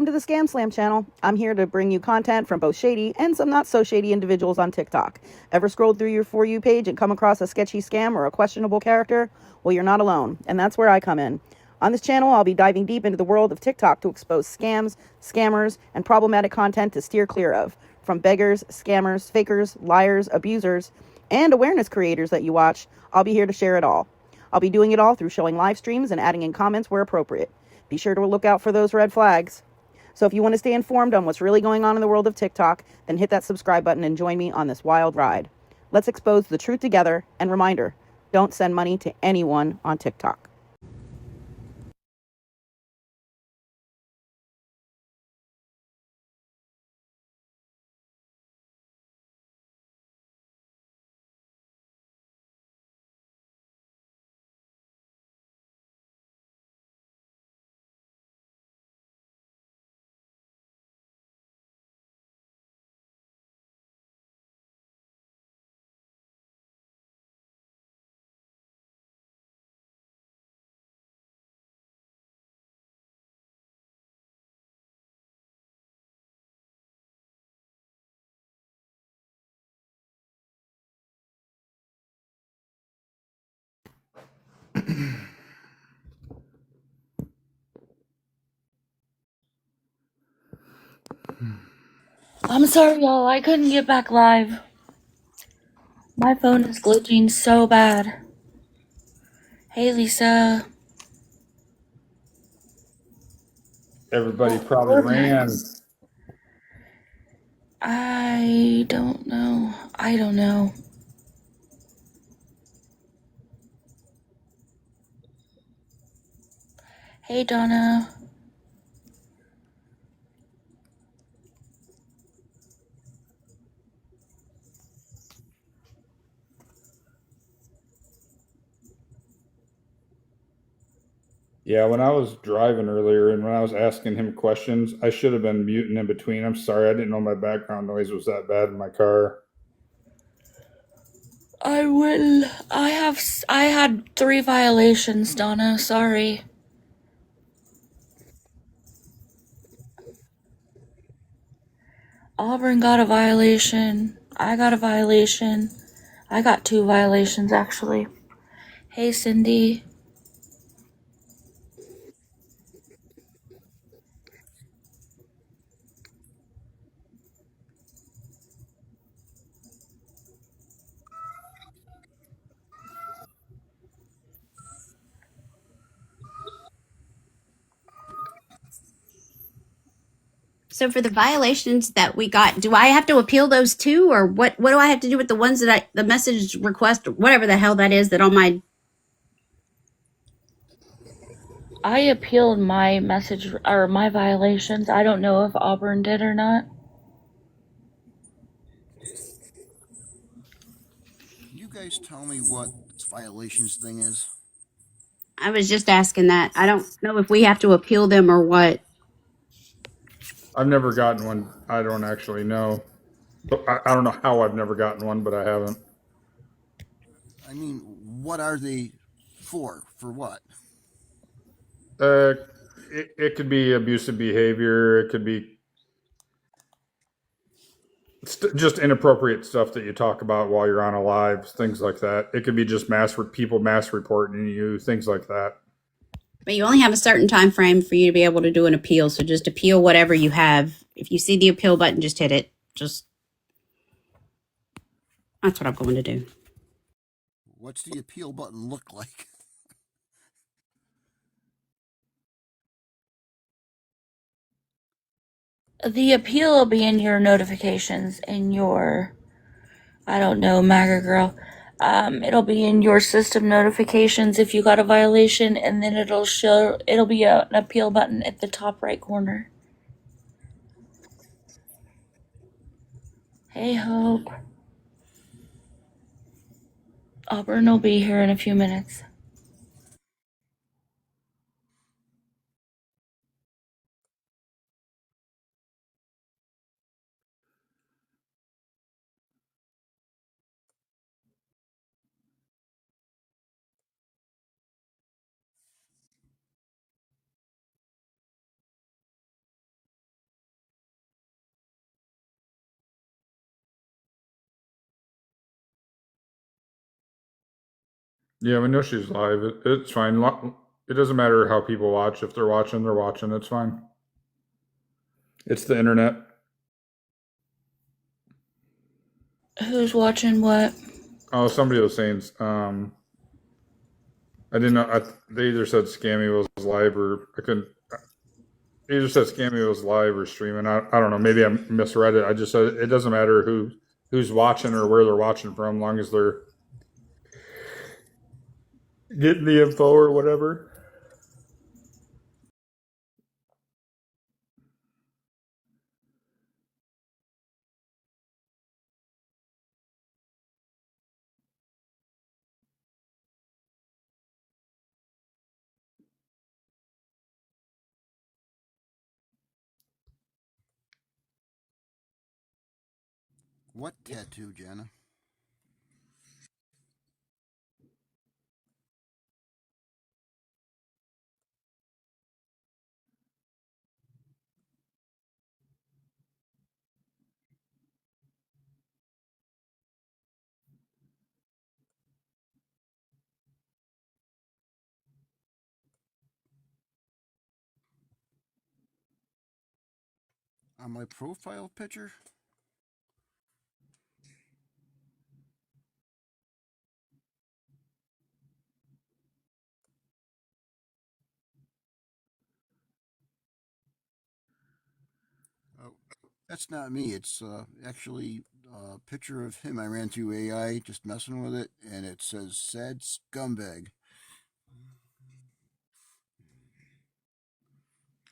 to the Scamslam channel. I'm here to bring you content from both shady and some not so shady individuals on TikTok. Ever scrolled through your For You page and come across a sketchy scam or a questionable character? Well, you're not alone, and that's where I come in. On this channel, I'll be diving deep into the world of TikTok to expose scams, scammers, and problematic content to steer clear of. From beggars, scammers, fakers, liars, abusers, and awareness creators that you watch, I'll be here to share it all. I'll be doing it all through showing live streams and adding in comments where appropriate. Be sure to look out for those red flags. So if you want to stay informed on what's really going on in the world of TikTok, then hit that subscribe button and join me on this wild ride. Let's expose the truth together, and reminder, don't send money to anyone on TikTok. I'm sorry, y'all. I couldn't get back live. My phone is glitching so bad. Hey, Lisa. Everybody probably ran. I don't know. Hey, Donna. Yeah, when I was driving earlier and when I was asking him questions, I should have been muting in between. I'm sorry, I didn't know my background noise was that bad in my car. I had 3 violations, Donna. Sorry. Auburn got a violation. I got a violation. I got 2 violations, actually. Hey, Cindy. So for the violations that we got, do I have to appeal those too, or what do I have to do with the ones that the message request, or whatever the hell that is that on my... I appealed my message, or my violations. I don't know if Auburn did or not. Can you guys tell me what this violations thing is? I was just asking that. I don't know if we have to appeal them or what. I've never gotten one. I don't actually know. But I don't know how I've never gotten one, but I haven't. I mean, what are they for? For what? It could be abusive behavior. It could be just inappropriate stuff that you talk about while you're on a live, things like that. It could be just people mass reporting you, things like that. But you only have a certain time frame for you to be able to do an appeal. So just appeal whatever you have. If you see the appeal button, just hit it. That's what I'm going to do. What's the appeal button look like? The appeal will be in your notifications, in your, I don't know, MAGA girl. It'll be in your system notifications if you got a violation, and then it'll be an appeal button at the top right corner. Hey, Hope. Auburn will be here in a few minutes. Yeah, we know she's live. It's fine. It doesn't matter how people watch. If they're watching, they're watching. It's fine. It's the internet. Who's watching what? Oh, somebody was saying. I didn't know. They either said Scammy was live or I couldn't. They either said Scammy was live or streaming. I don't know. Maybe I misread it. I just said it doesn't matter who's watching or where they're watching from, long as they're getting the info or whatever. What tattoo, Jana? On my profile picture? Oh, that's not me. It's actually a picture of him. I ran through AI just messing with it, and it says "sad scumbag."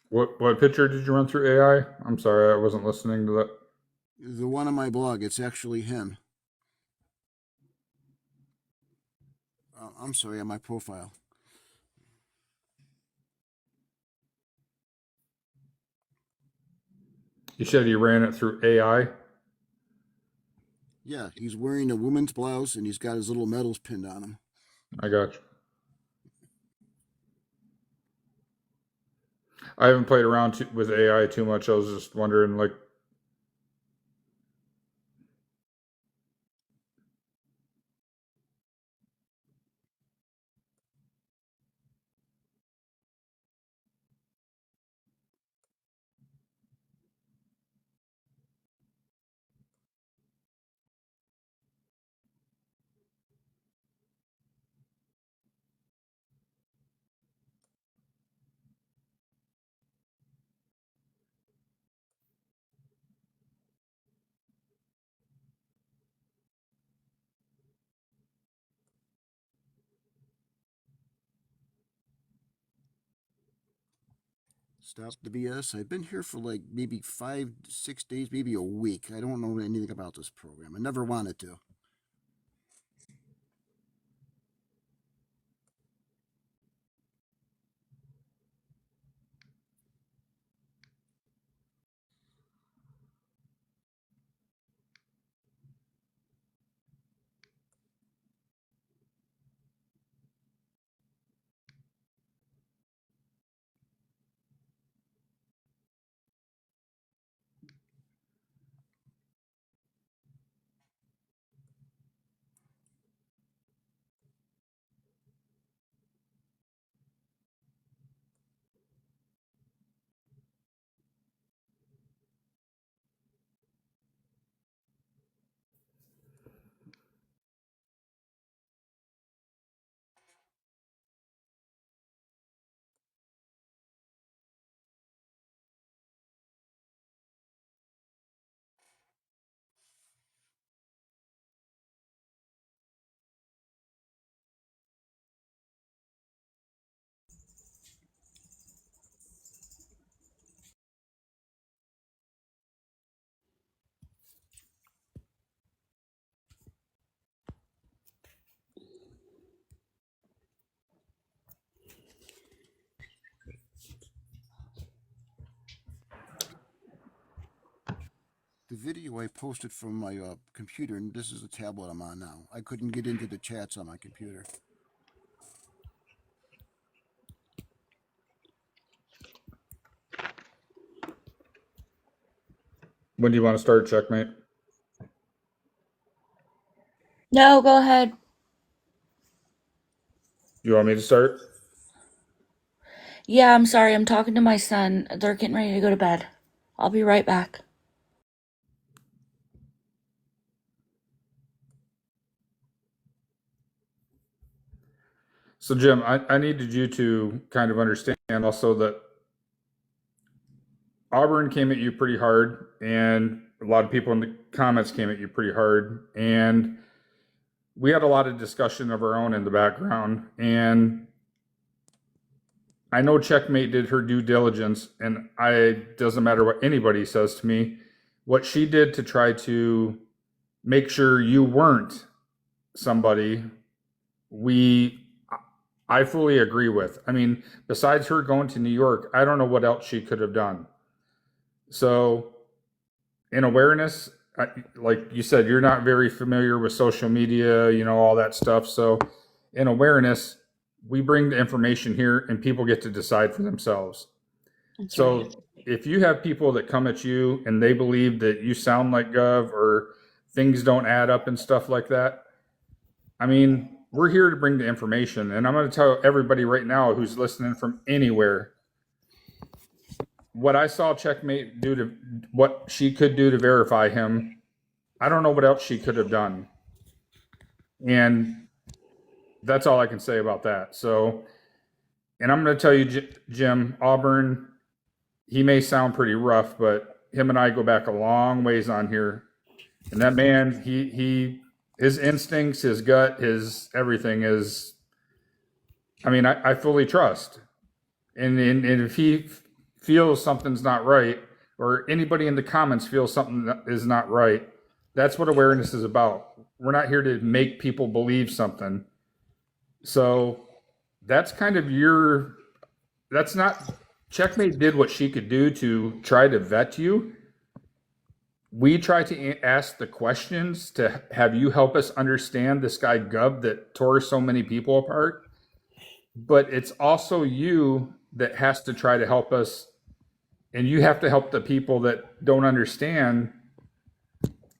What picture did you run through AI? I'm sorry, I wasn't listening to that. The one on my blog, it's actually him. I'm sorry, on my profile. You said you ran it through AI. Yeah, he's wearing a woman's blouse and he's got his little medals pinned on him. I got you. I haven't played around with AI too much. I was just wondering, like, Stop the BS. I've been here for like maybe 5, 6 days, maybe a week. I don't know anything about this program. I never wanted to. The video I posted from my computer, and this is the tablet I'm on now. I couldn't get into the chats on my computer. when do you want to start Checkmate? No, go ahead. You want me to start? Yeah, I'm sorry. I'm talking to my son. They're getting ready to go to bed. I'll be right back. So, Jim, I needed you to kind of understand also that Auburn came at you pretty hard, and a lot of people in the comments came at you pretty hard. And we had a lot of discussion of our own in the background. And I know Checkmate did her due diligence, and doesn't matter what anybody says to me, what she did to try to make sure you weren't somebody I fully agree with. I mean, besides her going to New York, I don't know what else she could have done. So, in awareness, like you said, you're not very familiar with social media, all that stuff. So, in awareness, we bring the information here and people get to decide for themselves. That's So, right. if you have people that come at you and they believe that you sound like Gov or things don't add up and stuff like that, I mean, we're here to bring the information. And I'm going to tell everybody right now who's listening from anywhere what I saw Checkmate do to what she could do to verify him. I don't know what else she could have done. And that's all I can say about that. So, and I'm going to tell you, Jim, Auburn, he may sound pretty rough, but him and I go back a long ways on here. And that man, his instincts, his gut, his everything is, I mean, I fully trust. And if he feels something's not right, or anybody in the comments feels something is not right, that's what awareness is about. We're not here to make people believe something. So that's kind of that's not, Checkmate did what she could do to try to vet you. We try to ask the questions to have you help us understand this guy Gov that tore so many people apart. But it's also you that has to try to help us, and you have to help the people that don't understand.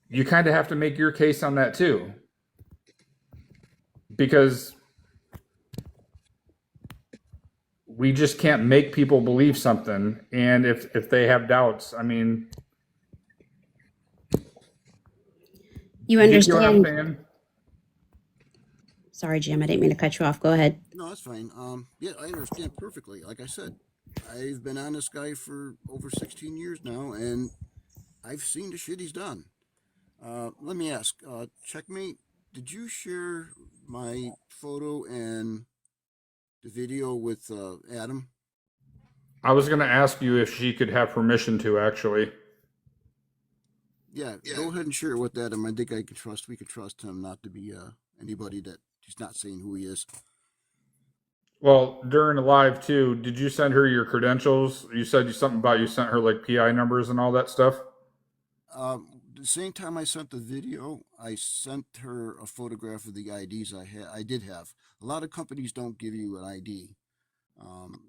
You kind of have to make your case on that too, because we just can't make people believe something. And if they have doubts, I mean, You you get what I'm understand? saying? Sorry, Jim. I didn't mean to cut you off. Go ahead. No, that's fine. Yeah, I understand perfectly. Like I said, I've been on this guy for over 16 years now, and I've seen the shit he's done. Let me ask, Checkmate, did you share my photo and the video with Adam? I was going to ask you if she could have permission to actually. Yeah, go ahead and share it with Adam. I think we can trust him not to be anybody that he's not saying who he is. Well, during the live too, did you send her your credentials? You said something about you sent her like PI numbers and all that stuff. The same time I sent the video, I sent her a photograph of the IDs I did have. A lot of companies don't give you an ID.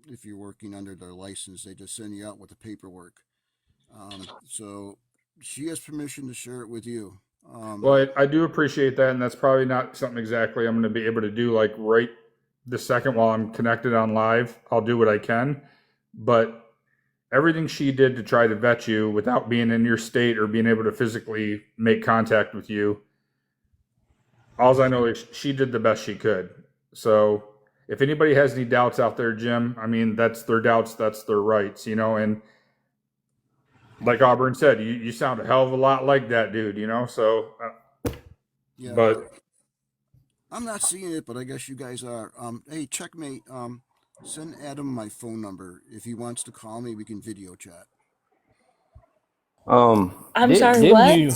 If you're working under their license, they just send you out with the paperwork. So she has permission to share it with you. Well, I do appreciate that, and that's probably not something exactly I'm going to be able to do like right this second while I'm connected on live. I'll do what I can, but everything she did to try to vet you without being in your state or being able to physically make contact with you, all I know is she did the best she could. So if anybody has any doubts out there, Jim, I mean, that's their doubts, that's their rights, and like Auburn said, you sound a hell of a lot like that dude, so, yeah, but I'm not seeing it, but I guess you guys are. Hey, Checkmate, send Adam my phone number. If he wants to call me, we can video chat. I'm sorry, Didn't what? you?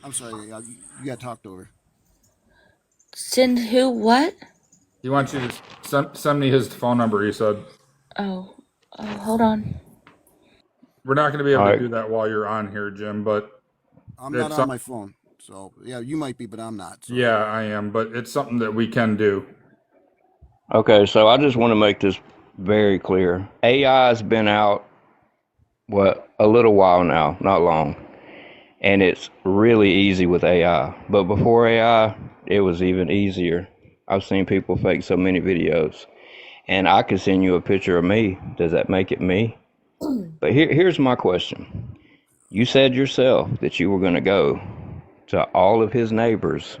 I'm sorry, you got talked over. Send who what? he wants you to send me his phone number, he said. Oh, hold on. We're not going to be able All to right. do that while you're on here, Jim, but I'm not it's on my phone, so yeah, you might be, but I'm not. So. yeah, I am, but it's something that we can do. Okay, so I just want to make this very clear. AI has been out, a little while now, not long. And it's really easy with AI. But before AI, it was even easier. I've seen people fake so many videos. And I could send you a picture of me. Does that make it me? But here's my question. You said yourself that you were going to go to all of his neighbors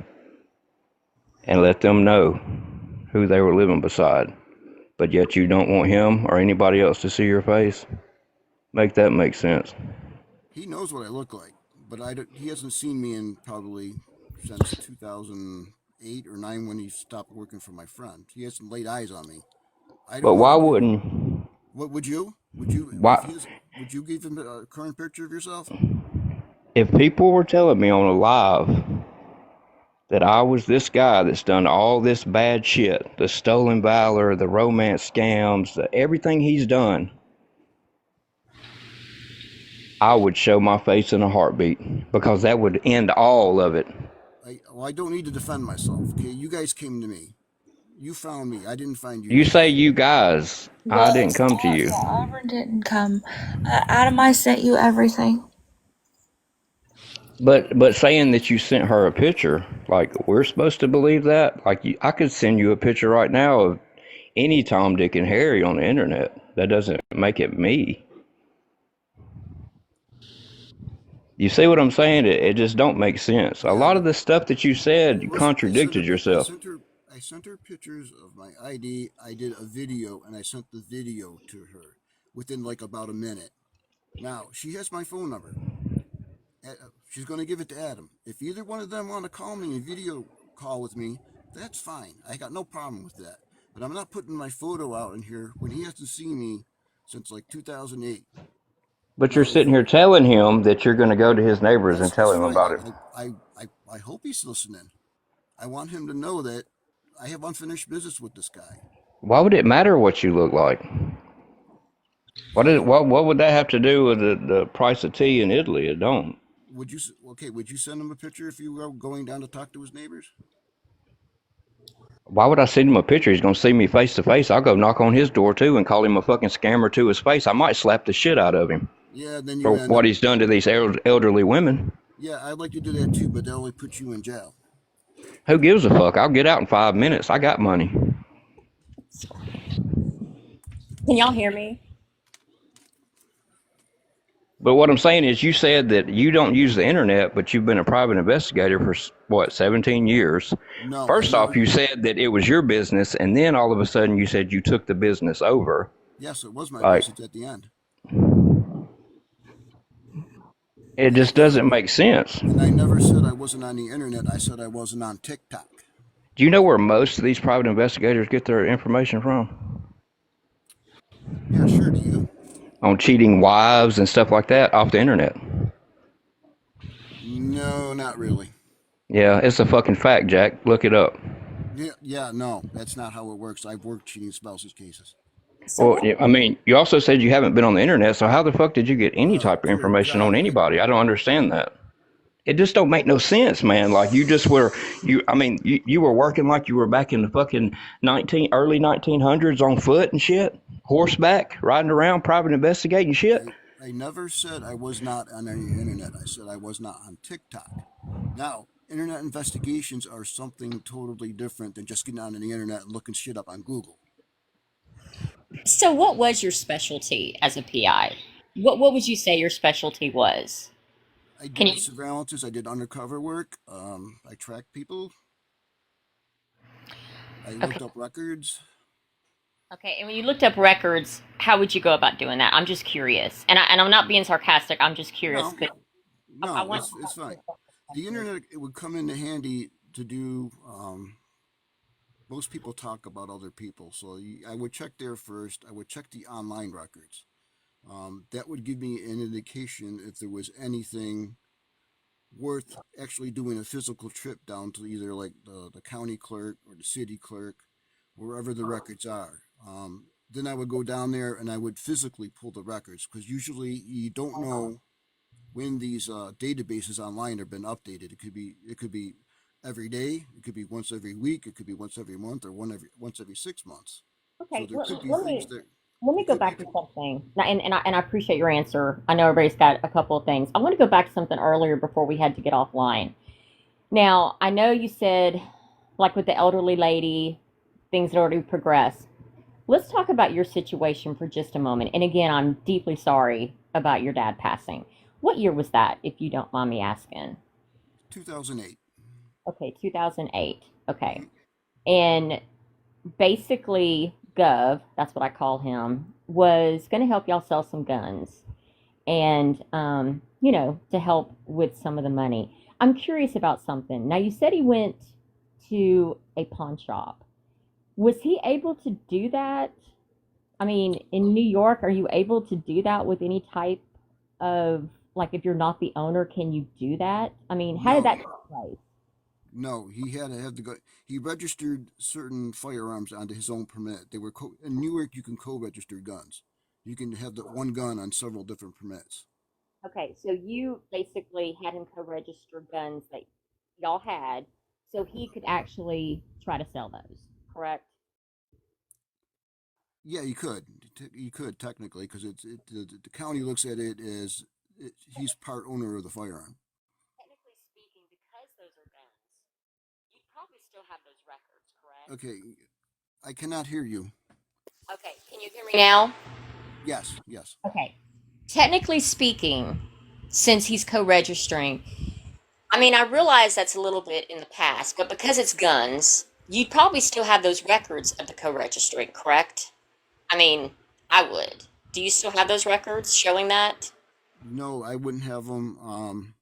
and let them know who they were living beside, but yet you don't want him or anybody else to see your face? Make that make sense. He knows what I look like, but he hasn't seen me in probably since 2008 or 9 when he stopped working for my friend. He hasn't laid eyes on me. I But don't know why who he. wouldn't, What would you? Would you if why, he's? Would you give him a current picture of yourself? if people were telling me on a live that I was this guy that's done all this bad shit, the stolen valor, the romance scams, everything he's done, I would show my face in a heartbeat because that would end all of it. I don't need to defend myself. Okay, you guys came to me. You found me. I didn't find you You say guys. you guys, I Well, didn't it's come to not. you. Yeah, Auburn didn't come. Adam, I sent you everything. But saying that you sent her a picture, like we're supposed to believe that? Like I could send you a picture right now of any Tom, Dick, and Harry on the internet. That doesn't make it me. You see what I'm saying? It just don't make sense. A Yeah, lot but of the stuff that you said, it you wasn't. contradicted yourself. I sent her pictures of my ID. I did a video, and I sent the video to her within like about a minute. Now she has my phone number. She's going to give it to Adam. If either one of them want to call me and video call with me, that's fine. I got no problem with that. But I'm not putting my photo out in here when he hasn't seen me since like 2008. But you're Now, if sitting here telling him that you're going to go to his neighbors and tell that's him fine. about it. I hope he's listening. I want him to know that I have unfinished business with this guy. Why would it matter what you look like? Pardon me? What would that have to do with the price of tea in Italy? It don't. Would you okay? Would you send him a picture if you were going down to talk to his neighbors? Why would I send him a picture? He's gonna see me face to face. I'll go knock on his door too and call him a fucking scammer to his face. I might slap the shit out of him Yeah, then you for end what up. he's done to these elderly women. Yeah, I'd like to do that too, but they'll only put you in jail. Who gives a fuck? I'll get out in 5 minutes. I got money. Can y'all hear me? But what I'm saying is, you said that you don't use the internet, but you've been a private investigator for what, 17 years. No, I First off, never. you said that it was your business, and then all of a sudden you said you took the business over. Yes, it was my Like, business at the end, it and I just never doesn't make sense. said I wasn't on the internet. I said I wasn't on TikTok. Do you know where most of these private investigators get their information from? Yeah, sure. Do you? On cheating wives and stuff like that off the internet. No, not really. Yeah, it's a fucking fact, Jack. Look it up. Yeah, no, that's not how it works. I've worked cheating spouses cases. So Well, what? I mean, you also said you haven't been on the internet, so how the fuck did you get any type of Dear information on God, anybody? I don't understand that. It just don't make no sense, man. Like you just were, you were working like you were back in the fucking early 1900s on foot and shit, horseback, riding around, private investigating shit. I never said I was not on any internet. I said I was not on TikTok. Now, internet investigations are something totally different than just getting on the internet and looking shit up on Google. So what was your specialty as a PI? What would you say your specialty was? I Can did you? surveillances. I did undercover work. I tracked people. I Okay. looked up records. Okay. And when you looked up records, how would you go about doing that? I'm just curious, and I'm not being sarcastic. I'm just curious. No, I no, want. it's fine. The internet, it would come into handy to do. Most people talk about other people, so I would check there first. I would check the online records. That would give me an indication if there was anything worth actually doing a physical trip down to either like the county clerk or the city clerk, wherever the records are. Then I would go down there and I would physically pull the records because usually you don't know when these databases online have been updated. It could be every day, it could be once every week, it could be once every month, or once every 6 months. So Okay. there could be Let things me that let me you go could back to something. Now, and I appreciate your answer. I know everybody's got a couple of things. I want to go back to something earlier before we had to get offline. Now, I know you said like with the elderly lady, things that already progressed. Let's talk about your situation for just a moment. And again, I'm deeply sorry about your dad passing. What year was that, if you don't mind me asking? 2008. Okay, 2008. Okay. Mhm. And basically, Gov, that's what I call him, was going to help y'all sell some guns and, to help with some of the money. I'm curious about something. Now, you said he went to a pawn shop. Was he able to do that? I mean, in New York, are you able to do that with any type of, like, if you're not the owner, can you do that? I mean, how did that No, take place? no, he had to have to go. He registered certain firearms onto his own permit. They were in New York. You can co-register guns. You can have the one gun on several different permits. Okay, so you basically had him co-register guns that y'all had, so he could actually try to sell those, correct? Yeah, you could. You could technically because the county looks at it as he's part owner of the firearm. Technically speaking, because those are guns, you'd probably still have those records, correct? Okay, I cannot hear you. Okay, can you hear me now? Yes, yes. Okay. Technically speaking, since he's co-registering, I mean, I realize that's a little bit in the past, but because it's guns, you'd probably still have those records of the co-registering, correct? I mean, I would. Do you still have those records showing that? No, I wouldn't have them.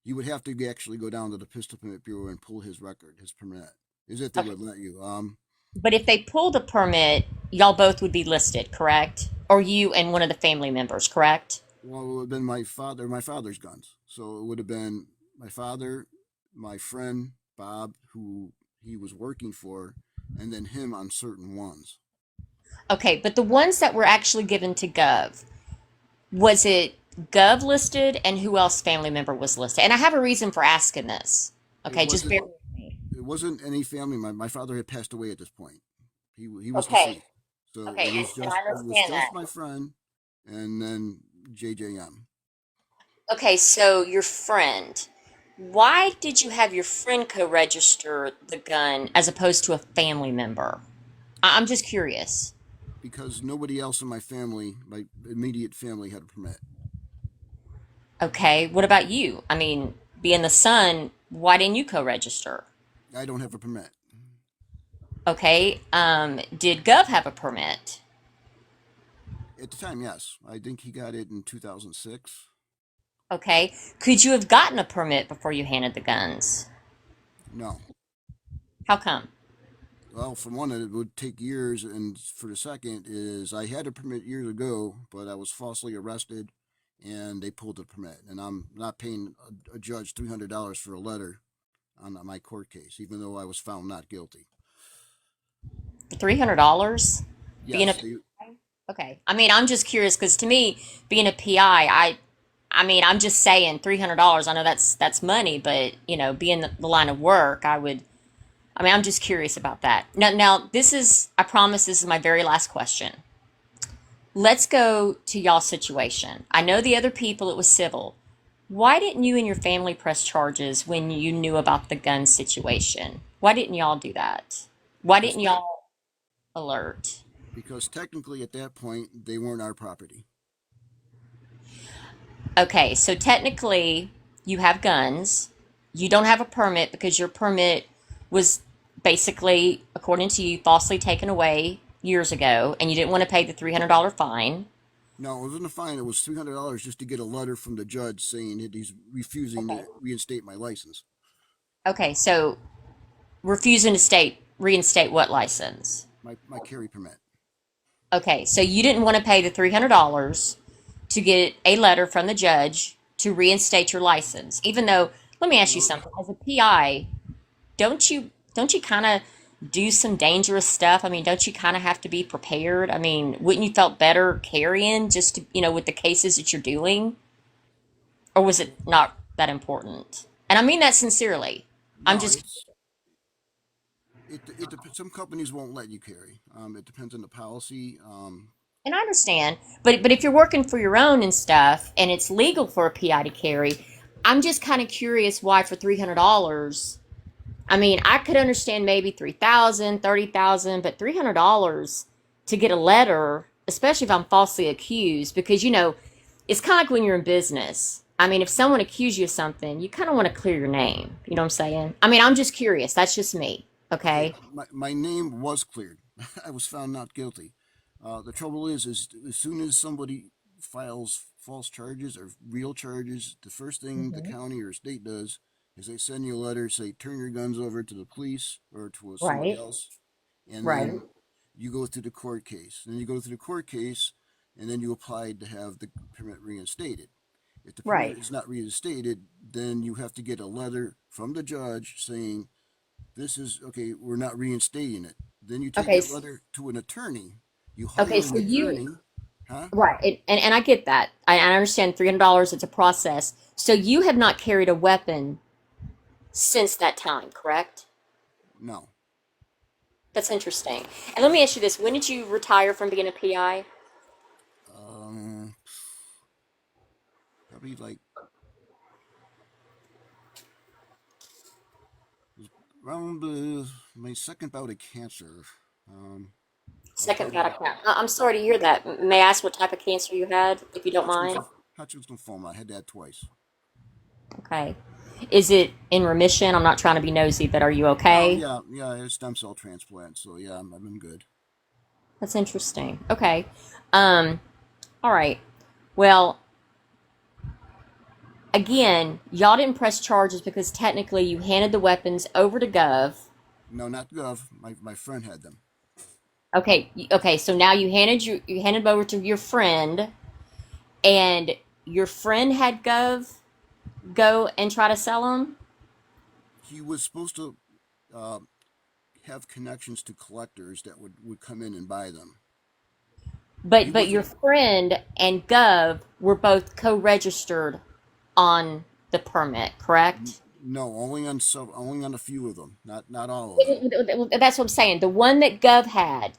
You would have to actually go down to the Pistol Permit Bureau and pull his record, his permit. Is it they Okay. would let you? But if they pulled a permit, y'all both would be listed, correct? Or you and one of the family members, correct? Well, it would have been my father's guns. So it would have been my father, my friend Bob, who he was working for, and then him on certain ones. Okay, but the ones that were actually given to Gov, was it Gov listed and who else family member was listed? And I have a reason for asking this. It Okay, just bear wasn't. with me. It wasn't any family. My father had passed away at this point. He was Okay, deceased. So okay, and I it was understand that. just my friend, and then JJM. Okay, so your friend. Why did you have your friend co-register the gun as opposed to a family member? I'm just curious. Because nobody else in my family, my immediate family, had a permit. Okay, what about you? I mean, being the son, why didn't you co-register? I don't have a permit. Okay, did Gov have a permit? At the time, yes. I think he got it in 2006. Okay, could you have gotten a permit before you handed the guns? No. How come? Well, for one, it would take years, and for the second is I had a permit years ago, but I was falsely arrested, and they pulled the permit, and I'm not paying a judge $300 for a letter on my court case, even though I was found not guilty. $300? Being a Yes, they. Okay. I mean, I'm just curious because to me, being a PI, I mean, I'm just saying $300. I know that's money, but being the line of work, I would. I mean, I'm just curious about that. Now, this is. I promise this is my very last question. Let's go to y'all's situation. I know the other people, it was civil. Why didn't you and your family press charges when you knew about the gun situation? Why didn't y'all do that? Why because didn't te- y'all alert? because technically at that point they weren't our property. Okay, so technically you have guns. You don't have a permit because your permit was basically, according to you, falsely taken away years ago, and you didn't want to pay the $300 fine. No, it wasn't a fine. It was $300 just to get a letter from the judge saying that he's refusing Okay. to reinstate my license, Okay, so refusing to reinstate what license? my carry permit. Okay, so you didn't want to pay the $300 to get a letter from the judge to reinstate your license, even though, let me ask you No, something. As a PI, don't you kind of do some dangerous stuff? I mean, don't you kind of have to be prepared? I mean, wouldn't you felt better carrying just to, with the cases that you're doing? Or was it not that important? And I mean that sincerely. I'm no, just some companies won't let you carry. It depends on the policy. And I understand, but if you're working for your own and stuff, and it's legal for a PI to carry, I'm just kind of curious why for $300 I mean, I could understand maybe 3,000, 30,000, but $300 to get a letter, especially if I'm falsely accused, because it's kind of like when you're in business. I mean, if someone accused you of something, you kind of want to clear your name. You know what I'm saying? I mean, I'm just curious. That's just me. Okay, Okay. my name was cleared. I was found not guilty. The trouble is as soon as somebody files false charges or real charges, the first thing the Hmm. county or state does is they send you a letter, say, turn your guns over to the police or to somebody Right. else, and Right. then you go through the court case. Then you go through the court case, and then you apply to have the permit reinstated. If the permit Right. is not reinstated, then you have to get a letter from the judge saying this is okay, we're not reinstating it. Then you take Okay. that letter to an attorney, you Okay. hire an So you, attorney, huh? right. And I get that. I understand $300. It's a process. So you have not carried a weapon since that time, correct? No. That's interesting. And let me ask you this: when did you retire from being a PI? Um, Probably like around my second bout of cancer. Um, I was Second probably battle cap. I'm sorry to hear that. May I ask what type of cancer you had, if you don't Hodgkin's, mind? Hodgkin's lymphoma. I had that twice. Okay. Is it in remission? I'm not trying to be nosy, but are you No, okay? yeah, I had a stem cell transplant, so yeah, I've been good. That's interesting. Okay. Um, all right. Well, again, y'all didn't press charges because technically you handed the weapons over to Gov. No, not Gov. My friend had them. Okay, okay, so now you handed them over to your friend, and your friend had Gov go and try to sell them. He was supposed to uh, have connections to collectors that would come in and buy them. He But your wasn't. friend and Gov were both co-registered on the permit, correct? No, only on a few of them, not all of them. That's what I'm saying. The one that Gov had,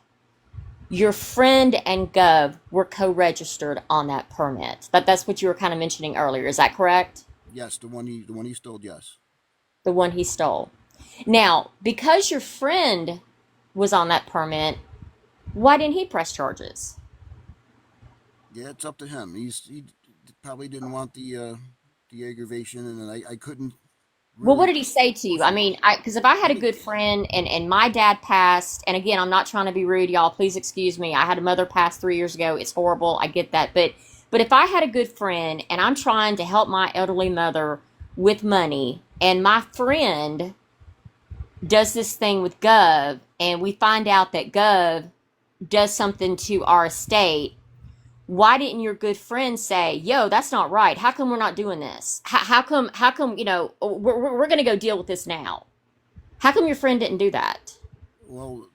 your friend and Gov were co-registered on that permit. That's what you were kind of mentioning earlier. Is that correct? Yes, the one he stole. Yes. The one he stole. Now, because your friend was on that permit, why didn't he press charges? Yeah, it's up to him. He probably didn't want the aggravation, and I couldn't Well, what really did he say to you? push I him. mean, because if I He had a did. good friend and my dad passed, and again, I'm not trying to be rude, y'all. Please excuse me. I had a mother pass 3 years ago. It's horrible. I get that, but if I had a good friend and I'm trying to help my elderly mother with money, and my friend does this thing with Gov, and we find out that Gov does something to our estate, why didn't your good friend say, yo, that's not right? How come we're not doing this? How come, we're going to go deal with this now? How come your friend didn't do that? Well,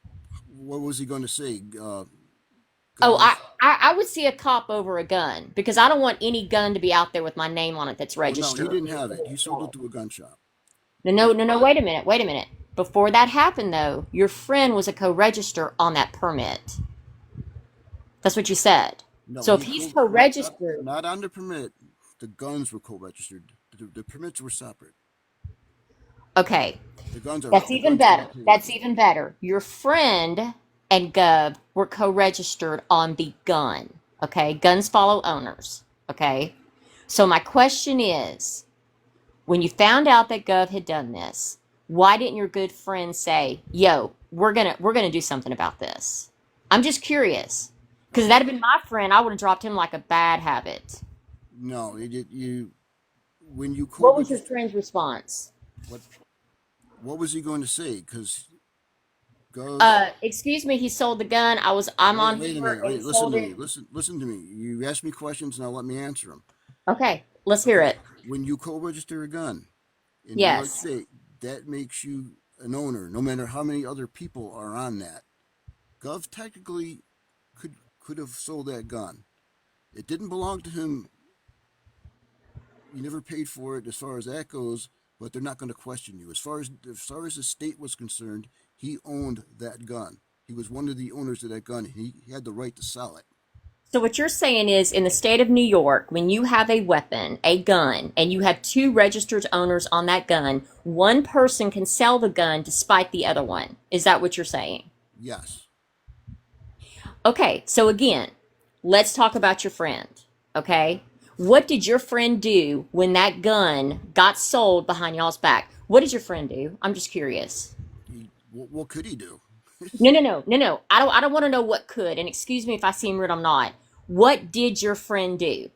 what was he going to say? Oh, Gov. I would see a cop over a gun because I don't want any gun to be out there with my name on it that's Oh no, he registered. didn't have it. He sold it to a gun shop. No, no, no, no, wait a minute. Before that happened, though, your friend was a co register on that permit. That's what you said. No, So if he he's co co not registered, not on the permit. The guns were co-registered. The permits were separate. okay, The that's even guns are better. okay with That's me. even better. Your friend and Gov were co-registered on the gun. Okay, guns follow owners. Okay, so my question is, when you found out that Gov had done this, why didn't your good friend say, "Yo, we're gonna do something about this"? I'm just curious, because if Okay. that'd have been my friend, I would have dropped him like a bad habit. No, it did you when you What was your co-registered. friend's response? What what was he going to say? Because Gov. Excuse me, he sold the gun. I'm on Wait a here minute. and he Wait, listen sold to me. it. Listen to me. You ask me questions, now let me answer them. Okay, let's hear Okay. it. When you co-register a gun in New York Yes. State, that makes you an owner, no matter how many other people are on that. Gov technically could have sold that gun. It didn't belong to him. You never paid for it as far as that goes, but they're not going to question you. As far as the state was concerned, he owned that gun. He was one of the owners of that gun. He had the right to sell it. So what you're saying is in the state of New York, when you have a weapon, a gun, and you have two registered owners on that gun, one person can sell the gun despite the other one. Is that what you're saying? Yes. Okay, so again, let's talk about your friend. Okay? What did your friend do when that gun got sold behind y'all's back? What did your friend do? I'm just curious. What could he do? No. I don't want to know what could. And excuse me if I seem rude. I'm not. What did your friend do?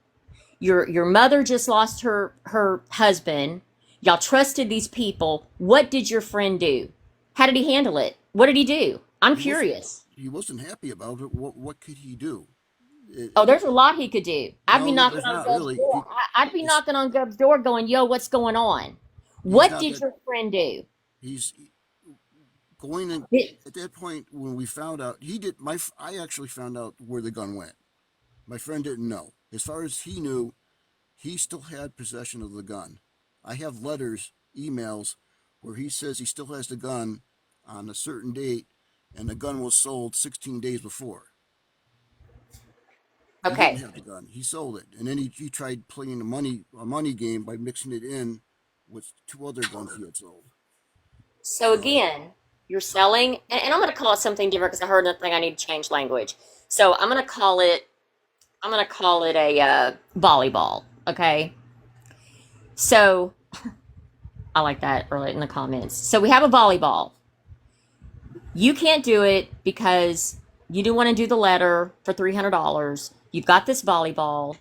Your mother just lost her husband. Y'all trusted these people. What did your friend do? How did he handle it? What did he do? I'm He wasn't. curious. He wasn't happy about it. What could he do? Oh, there's a lot he could do. I'd be No, knocking there's on not Gub's really. door. I'd be It's knocking on Gub's door going, yo, what's going on? he's What not did that. your friend do? He's going in. Did- At that point, when we found out, he did. I actually found out where the gun went. My friend didn't know. As far as he knew, he still had possession of the gun. I have letters, emails, where he says he still has the gun on a certain date, and the gun was sold 16 days before. He didn't Okay. have the gun. He sold it, and then he tried playing a money game by mixing it in with two other guns he had sold. So So again, you're selling, and I'm going to call it something different because I heard another thing. I need to change language. So I'm going to call it a volleyball. Okay. So I like that early in the comments. So we have a volleyball. You can't do it because you do want to do the letter for $300. You've got this volleyball,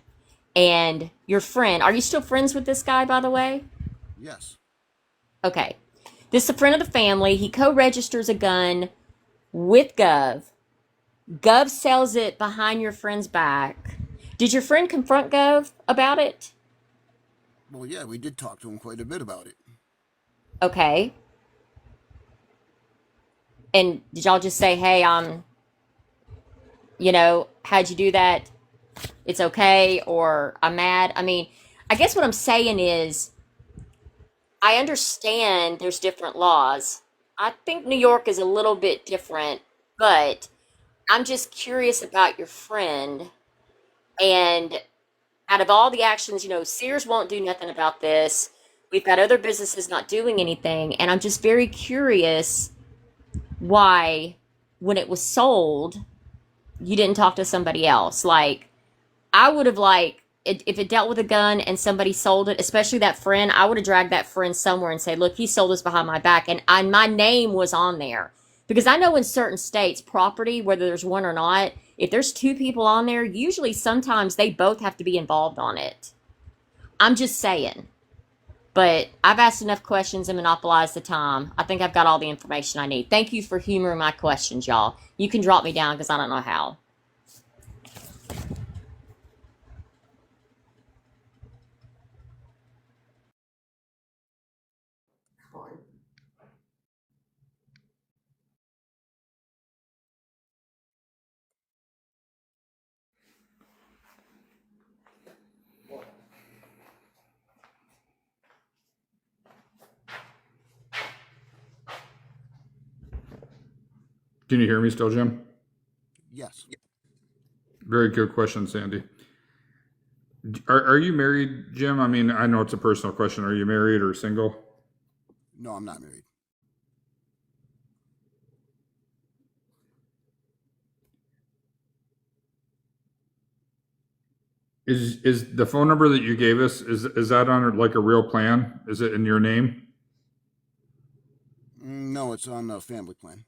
and your friend. Are you still friends with this guy, by the way? yes, Okay. This is a friend of the family. He co-registers a gun with Gov. Gov sells it behind your friend's back. Did your friend confront Gov about it? well, yeah, we did talk to him quite a bit about it. Okay. And did y'all just say, hey, how'd you do that? It's okay, or I'm mad? I mean, I guess what I'm saying is, I understand there's different laws. I think New York is a little bit different, but I'm just curious about your friend. And out of all the actions, Sears won't do nothing about this. We've got other businesses not doing anything. And I'm just very curious why, when it was sold, you didn't talk to somebody else. Like, I would have if it dealt with a gun and somebody sold it, especially that friend, I would have dragged that friend somewhere and say, look, he sold this behind my back. And my name was on there. Because I know in certain states, property, whether there's one or not, if there's two people on there, usually sometimes they both have to be involved on it. I'm just saying. But I've asked enough questions and monopolized the time. I think I've got all the information I need. Thank you for humoring my questions, y'all. You can drop me down because I don't know how. Can you hear me still, Jim? Yes, Very good question, Sandy. Are you married, Jim? I mean, I know it's a personal question. Are you married or single? no, I'm not married. Is the phone number that you gave us, is that on like a real plan? Is it in your name? No, it's on a family plan.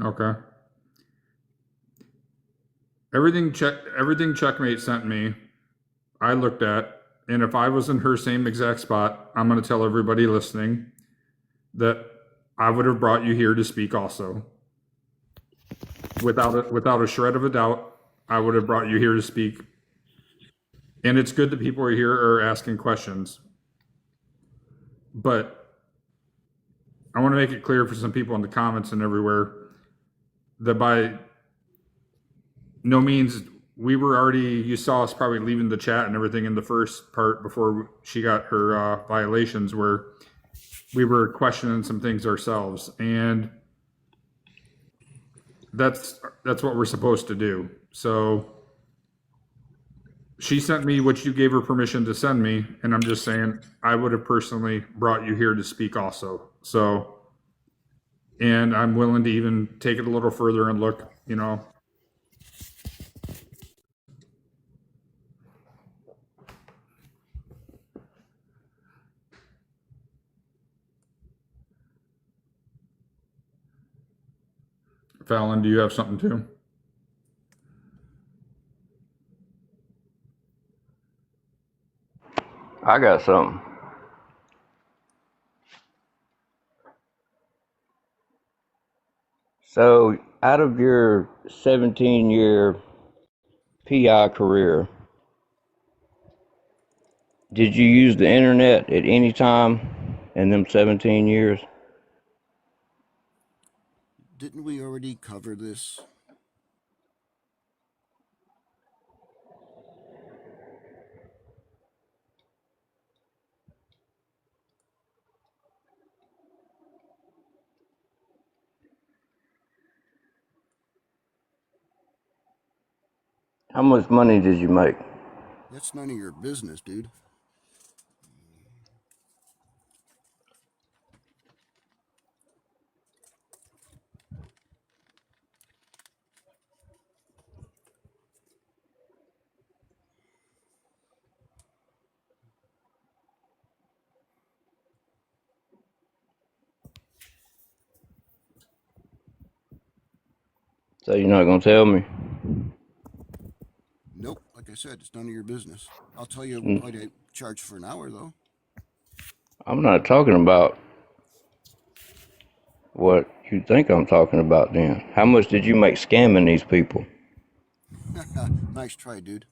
Okay. Everything Checkmate sent me, I looked at, and if I was in her same exact spot, I'm going to tell everybody listening that I would have brought you here to speak also. Without a shred of a doubt, I would have brought you here to speak. And it's good that people are here are asking questions. But I want to make it clear for some people in the comments and everywhere that by no means you saw us probably leaving the chat and everything in the first part before she got her violations, where we were questioning some things ourselves. And That's what we're supposed to do. So she sent me what you gave her permission to send me, and I'm just saying I would have personally brought you here to speak also. So, and I'm willing to even take it a little further and look, you know. Fallon, do you have something too? I got something. So, out of your 17-year PI career, did you use the internet at any time in them 17 years? Didn't we already cover this? How much money did you make? That's none of your business, dude. So you're not gonna tell me? Nope. Like I said, it's none of your business. I'll tell you Mm. what I charge for an hour, though. I'm not talking about what you think I'm talking about then. How much did you make scamming these people? Nice try, dude.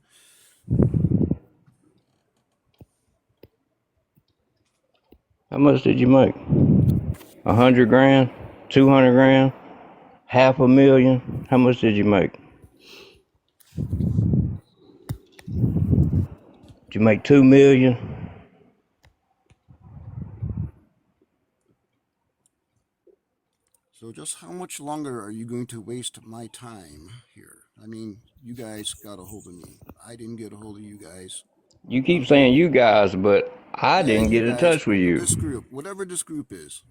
How much did you make? 100 grand? 200 grand? $500,000? How much did you make? Did you make 2 million? So just how much longer are you going to waste my time here? I mean, you guys got a hold of me. I didn't get a hold of you guys. You keep saying you guys, but I Yeah, didn't you get in guys, touch with you. this group, whatever this group is.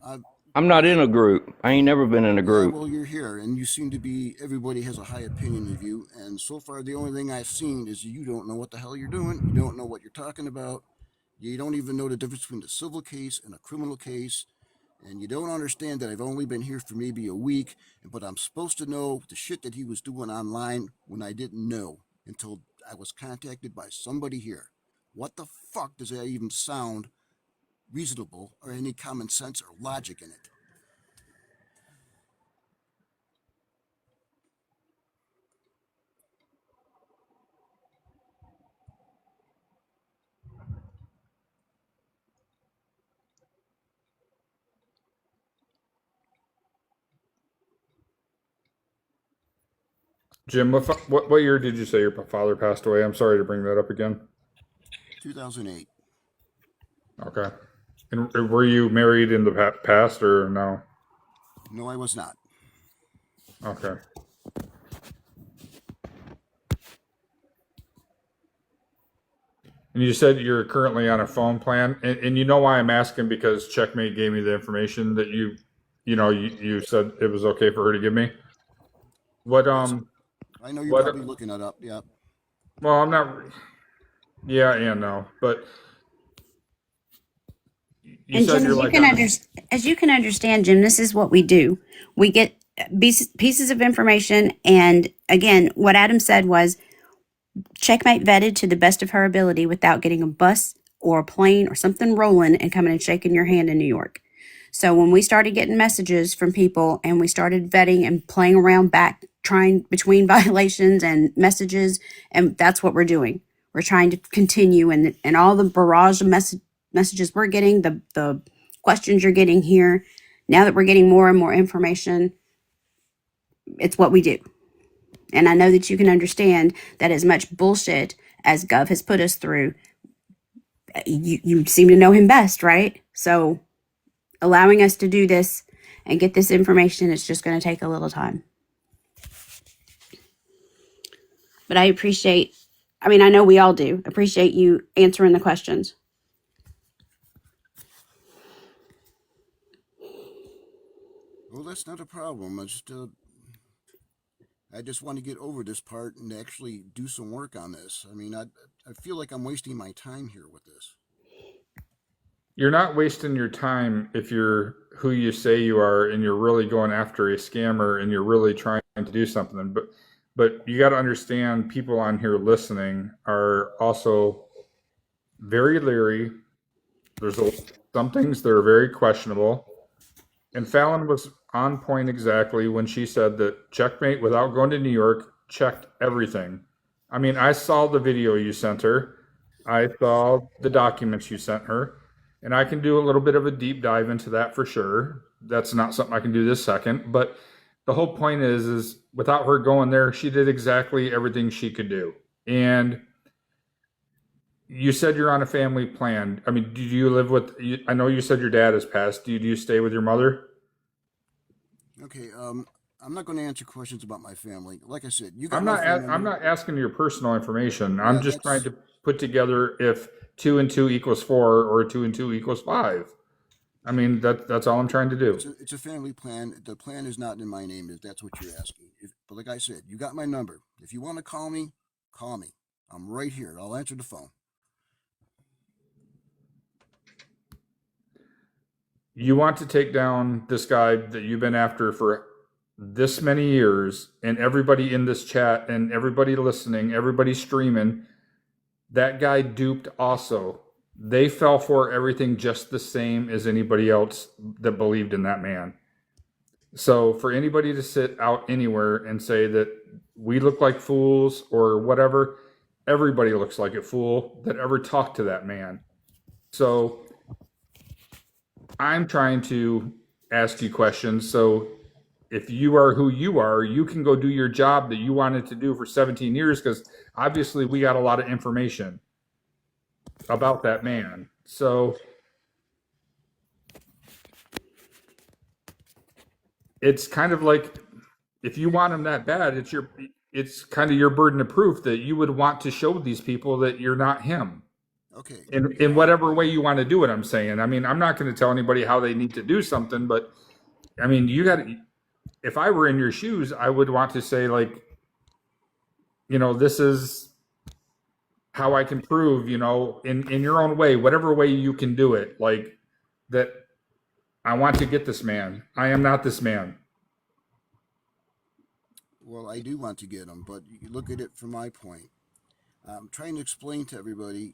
I'm not in a group. I ain't never been in a Yeah, group. well, you're here, and you seem to be, everybody has a high opinion of you, and so far the only thing I've seen is you don't know what the hell you're doing, you don't know what you're talking about, you don't even know the difference between a civil case and a criminal case, and you don't understand that I've only been here for maybe a week, but I'm supposed to know the shit that he was doing online when I didn't know until I was contacted by somebody here. What the fuck does that even sound reasonable or any common sense or logic in it? Jim, what year did you say your father passed away? I'm sorry to bring that up again. 2008. Okay. And were you married in the past or no? No, I was not. Okay. And you said you're currently on a phone plan, and you know why I'm asking, because Checkmate gave me the information that you said it was okay for her to give me. What Yes, I know you're what probably looking that up. Yeah. well, I'm not. Yeah and no, but you And said Jim, you're like on a, as you can understand, Jim, this is what we do. We get pieces of information, and again, what Adam said was Checkmate vetted to the best of her ability without getting a bus or a plane or something rolling and coming and shaking your hand in New York. So when we started getting messages from people and we started vetting and playing around back, trying between violations and messages, and that's what we're doing. We're trying to continue, and all the barrage of messages we're getting, the questions you're getting here, now that we're getting more and more information, it's what we do. And I know that you can understand that as much bullshit as Gov has put us through, you seem to know him best, right? So allowing us to do this and get this information, it's just going to take a little time. But I appreciate, I mean, I know we all do, appreciate you answering the questions. Well, that's not a problem. I just want to get over this part and actually do some work on this. I mean, I feel like I'm wasting my time here with this. You're not wasting your time if you're who you say you are and you're really going after a scammer and you're really trying to do something. But you got to understand, people on here listening are also very leery. There's some things that are very questionable. And Fallon was on point exactly when she said that Checkmate, without going to New York, checked everything. I mean, I saw the video you sent her. I saw the documents you sent her. And I can do a little bit of a deep dive into that for sure. That's not something I can do this second. But the whole point is without her going there, she did exactly everything she could do. And you said you're on a family plan. I mean, do you live with, I know you said your dad has passed. Do you stay with your mother? Okay, I'm not going to answer questions about my family. Like I said, you got I'm my not. phone I'm number. not asking your personal information. I'm Yeah, just trying that's to put together if 2 and 2 equals 4 or 2 and 2 equals 5. I mean, that's all I'm trying to do. it's a family plan. The plan is not in my name if that's what you're asking. But like I said, you got my number. If you want to call me, call me. I'm right here. I'll answer the phone. You want to take down this guy that you've been after for this many years, and everybody in this chat and everybody listening, everybody streaming, that guy duped also. They fell for everything just the same as anybody else that believed in that man. So for anybody to sit out anywhere and say that we look like fools or whatever, everybody looks like a fool that ever talked to that man. So I'm trying to ask you questions. So if you are who you are, you can go do your job that you wanted to do for 17 years, because obviously we got a lot of information about that man. So it's kind of like, if you want him that bad, it's kind of your burden of proof that you would want to show these people that you're not him. Okay. In whatever way you want to do it, I'm saying. I mean, I'm not going to tell anybody how they need to do something, but I mean, you got to, if I were in your shoes, I would want to say, like, this is how I can prove, in your own way, whatever way you can do it, like that. I want to get this man. I am not this man. Well, I do want to get him, but you look at it from my point. I'm trying to explain to everybody.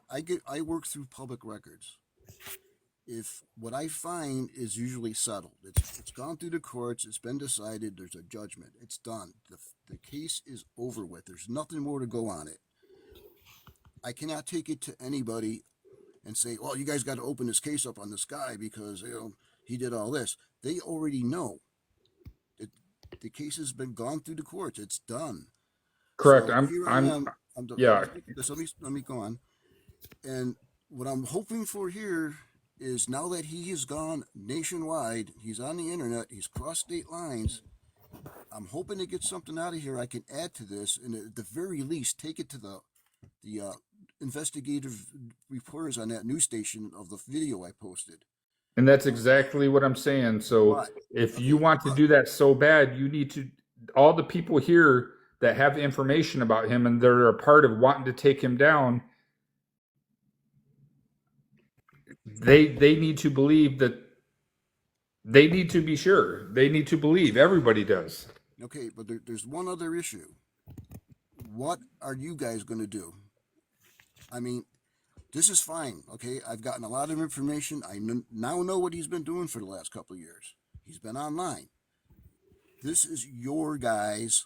I work through public records. If what I find is usually settled, it's gone through the courts, it's been decided, there's a judgment, it's done. The case is over with. There's nothing more to go on it. I cannot take it to anybody and say, well, you guys got to open this case up on this guy because he did all this. They already know. The case has been gone through the courts. It's done. Correct. So here I am. Yeah. Let me go on. And what I'm hoping for here is, now that he has gone nationwide, he's on the internet, he's crossed state lines, I'm hoping to get something out of here I can add to this, and at the very least take it to the investigative reporters on that news station of the video I posted. And that's exactly what I'm saying. So if you want to do that so bad, you need to, all the people here that have information about him and they're a part of wanting to take him down, they need to believe that, they need to be sure. They need to believe. Everybody does. Okay, but there's one other issue. What are you guys going to do? I mean, this is fine, okay? I've gotten a lot of information. I now know what he's been doing for the last couple of years. He's been online. This is your guys'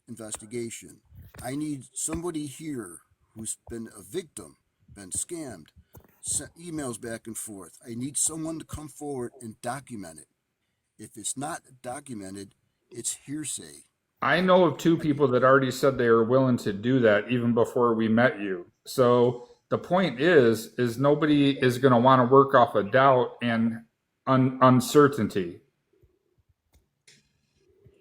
investigation. I need somebody here who's been a victim, been scammed, sent emails back and forth. I need someone to come forward and document it. If it's not documented, it's hearsay. I know of 2 people that already said they are willing to do that even before we met you. So the point is nobody is going to want to work off of doubt and uncertainty.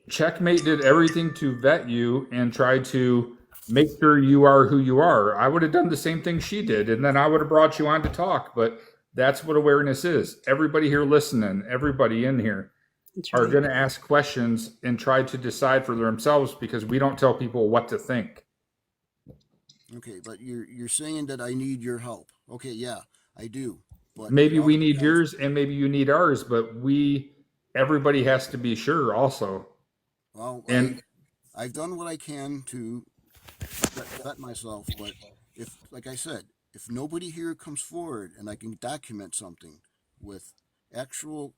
Checkmate did everything to vet you and try to make sure you are who you are. I would have done the same thing she did, and then I would have brought you on to talk. But that's what awareness is. Everybody here listening, everybody in here That's are right. going to ask questions and try to decide for themselves because we don't tell people what to think. Okay, but you're saying that I need your help. Okay, yeah, I do. But it Maybe all we need depends. yours and maybe you need ours, but everybody has to be sure also. Well, And I've done what I can to vet myself, but if, like I said, if nobody here comes forward and I can document something with actual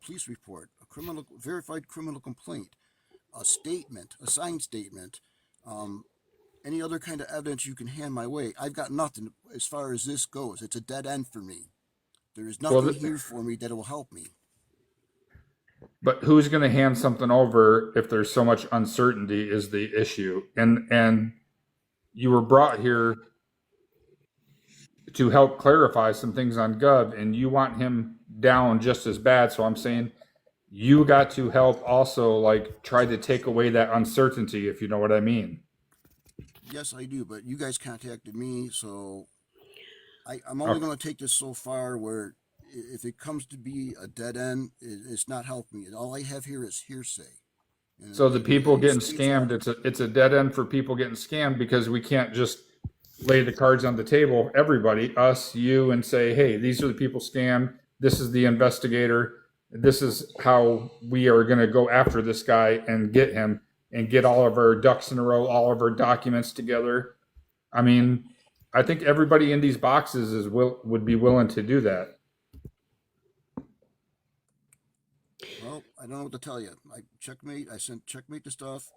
police report, a criminal verified criminal complaint, a statement, a signed statement, um, any other kind of evidence you can hand my way, I've got nothing as far as this goes. It's a dead end for me. There is well, nothing here for me that will help me. but who's going to hand something over if there's so much uncertainty is the issue. And you were brought here to help clarify some things on Gov, and you want him down just as bad. So I'm saying you got to help also, like, try to take away that uncertainty, if you know what I mean. Yes, I do, but you guys contacted me, so I'm only going to take this so far where if it comes to be a dead end, it's not helping me. All I have here is hearsay. So the people And getting states are, scammed, it's a dead end for people getting scammed because we can't just lay the cards on the table, everybody, us, you, and say, hey, these are the people scammed. This is the investigator. This is how we are going to go after this guy and get him and get all of our ducks in a row, all of our documents together. I mean, I think everybody in these boxes would be willing to do that. well, I don't know what to tell you. I sent Checkmate the stuff.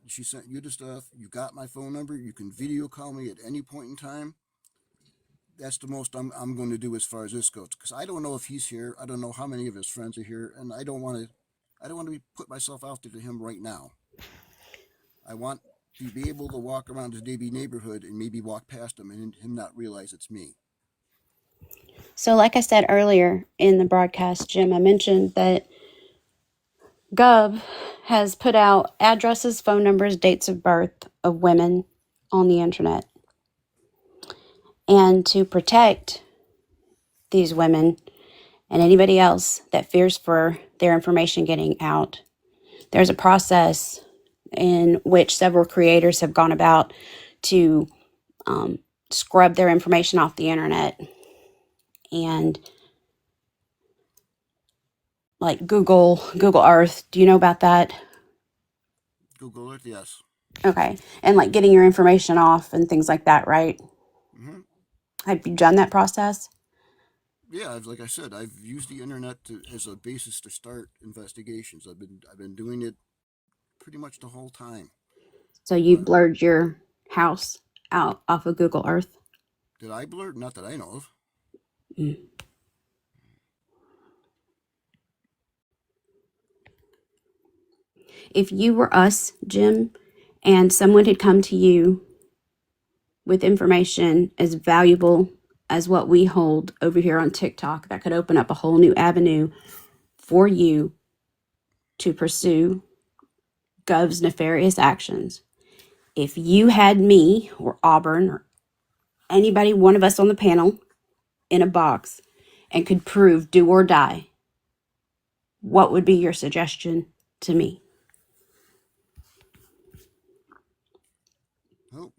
She sent you the stuff. You got my phone number. You can video call me at any point in time. That's the most I'm going to do as far as this goes, because I don't know if he's here. I don't know how many of his friends are here, and I don't want to put myself out there to him right now. I want to be able to walk around his neighborhood and maybe walk past him and him not realize it's me. So, like I said earlier in the broadcast, Jim, I mentioned that Gov has put out addresses, phone numbers, dates of birth of women on the internet. And to protect these women and anybody else that fears for their information getting out, there's a process in which several creators have gone about to scrub their information off the internet. And like Google Earth, do you know about that? Google Earth, yes. Okay. And like getting your information off and things like that, right? Mm-hmm. Have you done that process? Yeah, like I said, I've used the internet as a basis to start investigations. I've been doing it pretty much the whole time. So you But blurred your house out off of Google Earth? did I blur? Not that I know of. Mm. If you were us, Jim, and someone had come to you with information as valuable as what we hold over here on TikTok, that could open up a whole new avenue for you to pursue Gov's nefarious actions. If you had me or Auburn or anybody, one of us on the panel in a box and could prove do or die, what would be your suggestion to me? Well,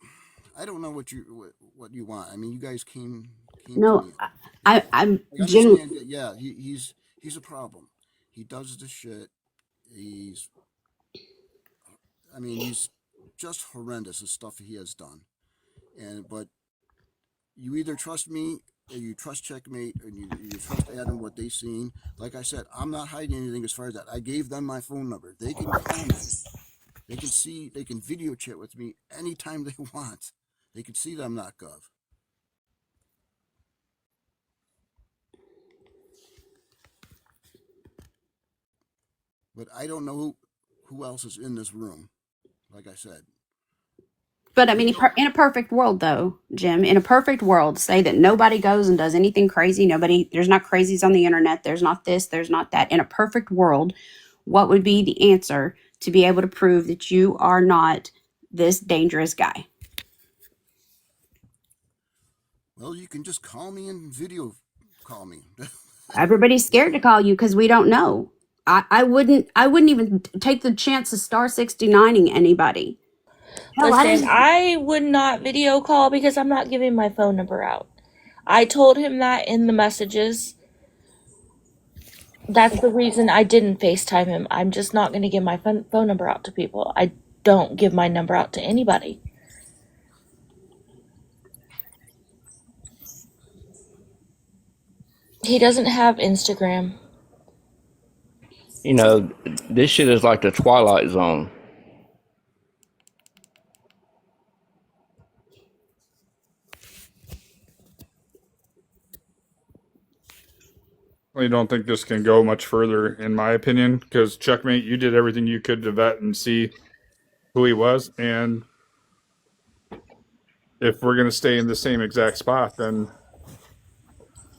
I don't know what you want. I mean, you guys came to No, me. I'm I Jim. understand that. Yeah, he's a problem. He does the shit. He's I mean, he's just horrendous the stuff he has done. But you either trust me or you trust Checkmate or you trust Adam what they've seen. Like I said, I'm not hiding anything as far as that. I gave them my phone number. They can call me. They can video chat with me anytime they want. They can see that I'm not Gov. But I don't know who else is in this room. Like I said, But I mean, in a perfect world, though, Jim, in a perfect world, say that nobody goes and does anything crazy. There's not crazies on the internet. There's not this, there's not that. In a perfect world, what would be the answer to be able to prove that you are not this dangerous guy? Well, you can just call me and video call me. Everybody's scared to call you because we don't know. I wouldn't even take the chance of star 69ing anybody. Hell, I Listen, didn't. I would not video call because I'm not giving my phone number out. I told him that in the messages. That's the reason I didn't FaceTime him. I'm just not going to give my phone number out to people. I don't give my number out to anybody. He doesn't have Instagram. You know, this shit is like the Twilight Zone. I don't think this can go much further, in my opinion, because Checkmate, you did everything you could to vet and see who he was, and if we're going to stay in the same exact spot, then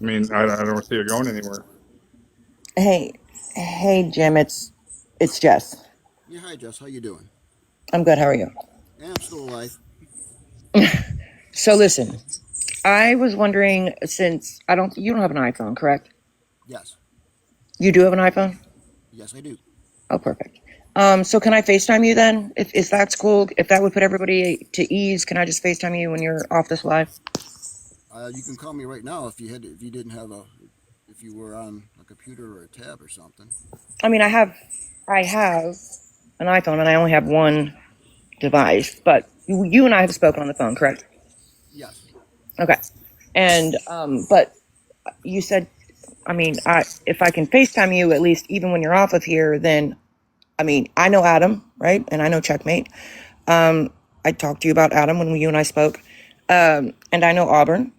I mean, I don't see it going anywhere. Hey, Jim. It's Jess. Yeah, hi Jess, how you doing? I'm good. How are you? Yeah, I'm still alive. So listen, I was wondering since you don't have an iPhone, correct? Yes, You do have an iPhone? yes, I do. Oh, perfect. So can I FaceTime you then? If that's cool, if that would put everybody to ease, can I just FaceTime you when you're off this live? You can call me right now if you didn't have if you were on a computer or a tab or something. I mean, I have an iPhone and I only have one device, but you and I have spoken on the phone, correct? Yes. Okay. And but you said, I mean, if I can FaceTime you at least even when you're off of here, then I mean, I know Adam, right? And I know Checkmate. I talked to you about Adam when you and I spoke. And I know Auburn.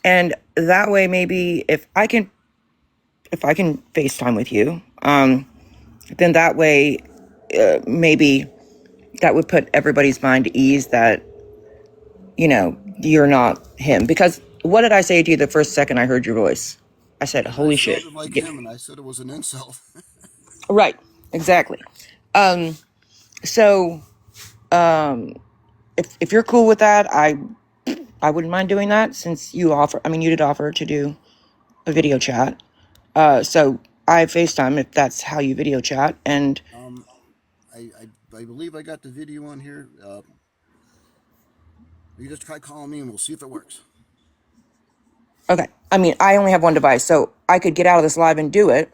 And that way maybe if I can FaceTime with you, then that way maybe that would put everybody's mind at ease that, you're not him. Because what did I say to you the first second I heard your voice? I said, I holy shit. sounded like Yeah. him, and I said it was an insult. Right. Exactly. So if you're cool with that, I wouldn't mind doing that since you did offer to do a video chat. So I FaceTime if that's how you video chat. And um, I believe I got the video on here. You just try calling me, and we'll see if it works. okay, I mean, I only have one device, so I could get out of this live and do it,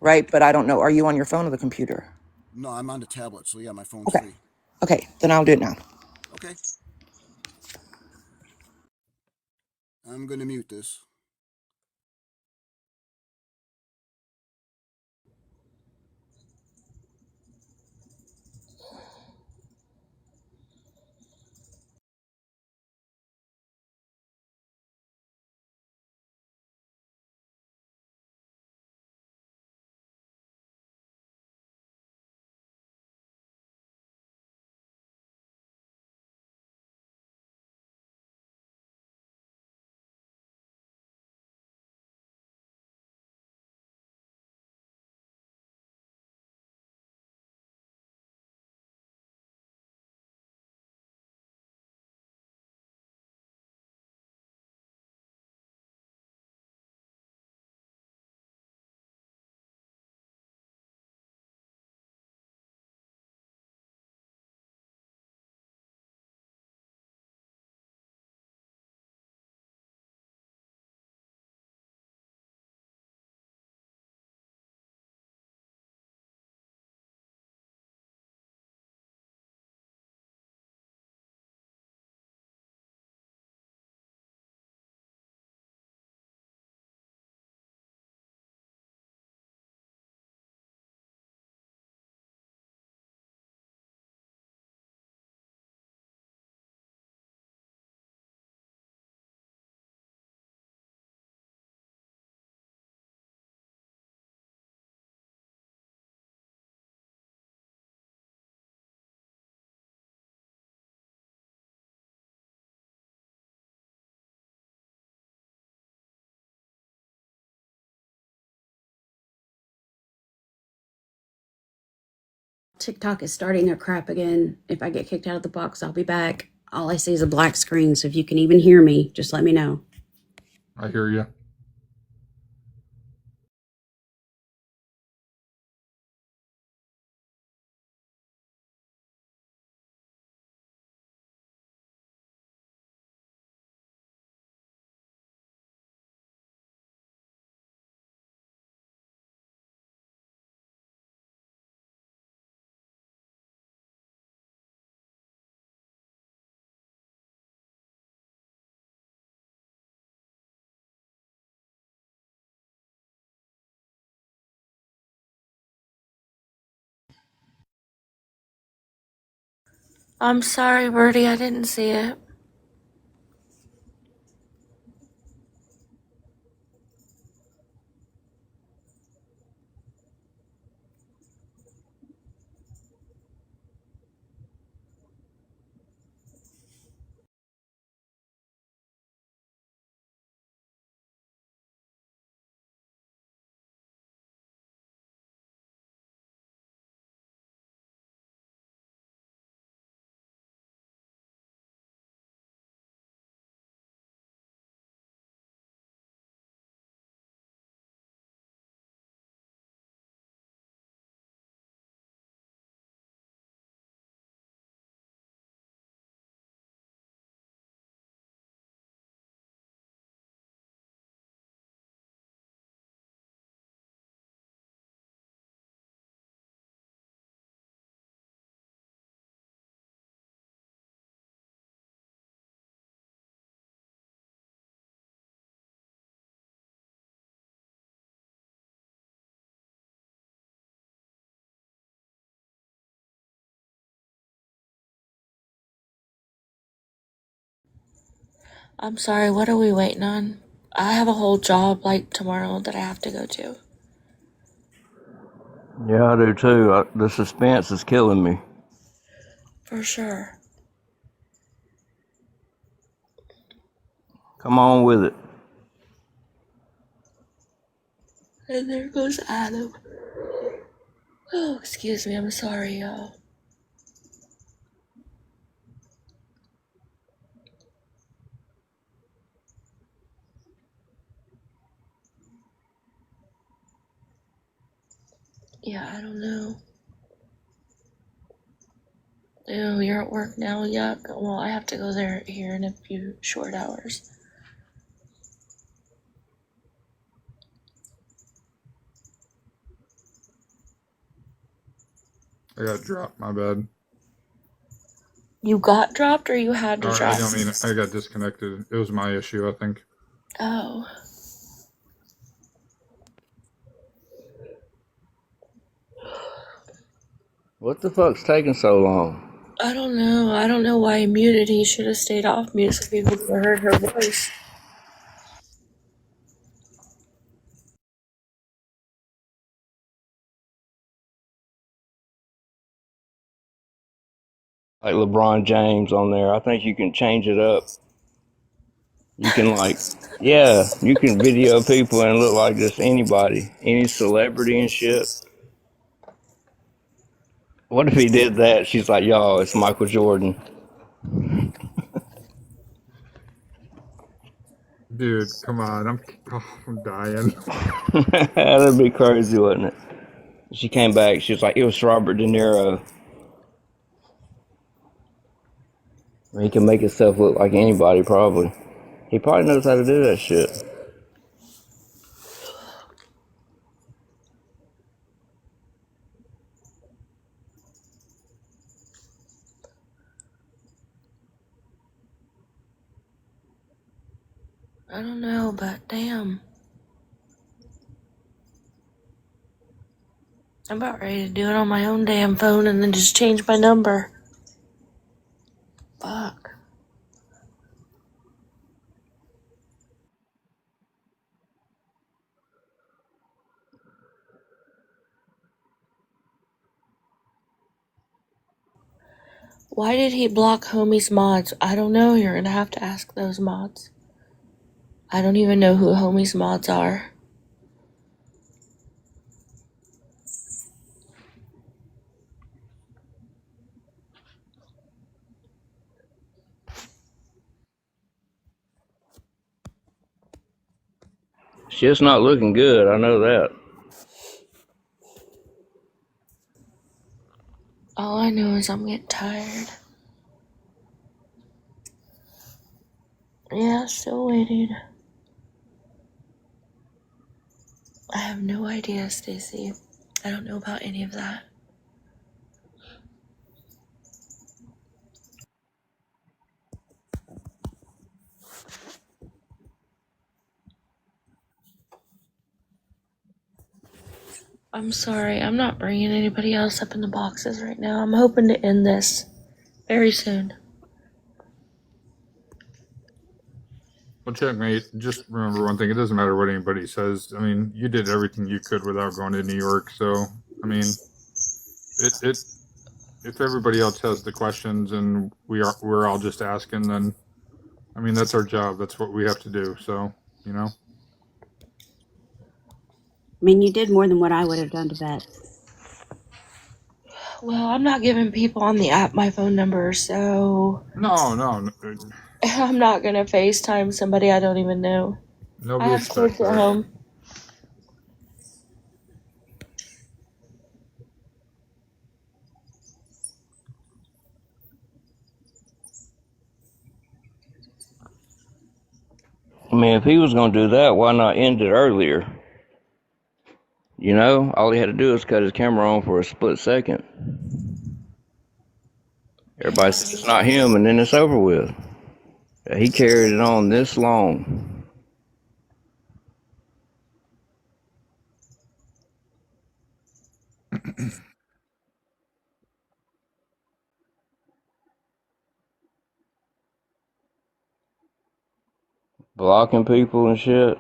right? But I don't know. Are you on your phone or the computer? No, I'm on the tablet, so yeah, my phone's Okay. free. Okay, then I'll do it now. Okay, I'm gonna mute this. TikTok is starting their crap again. If I get kicked out of the box, I'll be back. All I see is a black screen, so if you can even hear me, just let me know. I hear you. I'm sorry, Birdie, I didn't see it. I'm sorry, what are we waiting on? I have a whole job like tomorrow that I have to go to. Yeah, I do too. The suspense is killing me. For sure. Come on with it. And there goes Adam. Oh, excuse me, I'm sorry, y'all. Yeah, I don't know. Oh, you're at work now? Yuck. Well, I have to go there here in a few short hours. I got dropped. My bad. You got dropped or you had to I drop? don't mean I got disconnected. It was my issue, I think. Oh. What the fuck's taking so long? I don't know. I don't know why he muted. He should have stayed off mute so people could have heard her voice. Like LeBron James on there. I think you can change it up. You can you can video people and look like just anybody, any celebrity and shit. What if he did that? She's like, y'all, it's Michael Jordan. Dude, come on. I'm dying. That'd be crazy, wouldn't it? She came back. She was like, it was Robert De Niro. He can make himself look like anybody, probably. He probably knows how to do that shit. I don't know, but damn. I'm about ready to do it on my own damn phone and then just change my number. Fuck. Why did he block Homie's mods? I don't know. You're gonna have to ask those mods. I don't even know who Homie's mods are. Shit's not looking good. I know that. All I know is I'm getting tired. Yeah, still waiting. I have no idea, Stacy. I don't know about any of that. I'm sorry, I'm not bringing anybody else up in the boxes right now. I'm hoping to end this very soon. Well, Checkmate, just remember one thing. It doesn't matter what anybody says. I mean, you did everything you could without going to New York. So, I mean, if everybody else has the questions and we're all just asking, then, I mean, that's our job. That's what we have to do. So, you know. I mean, you did more than what I would have done to vet. Well, I'm not giving people on the app my phone number, so No. I'm not gonna FaceTime somebody I don't even know. I Nobody have kids expects at that. home. I mean, if he was going to do that, why not end it earlier? You know, all he had to do was cut his camera on for a split second. Everybody said it's not him, and then it's over with. He carried it on this long. Blocking people and shit.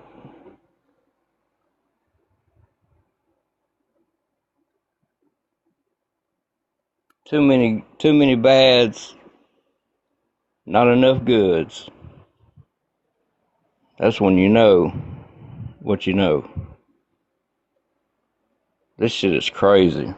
Too many bads, not enough goods. That's when you know what you know. This shit is crazy.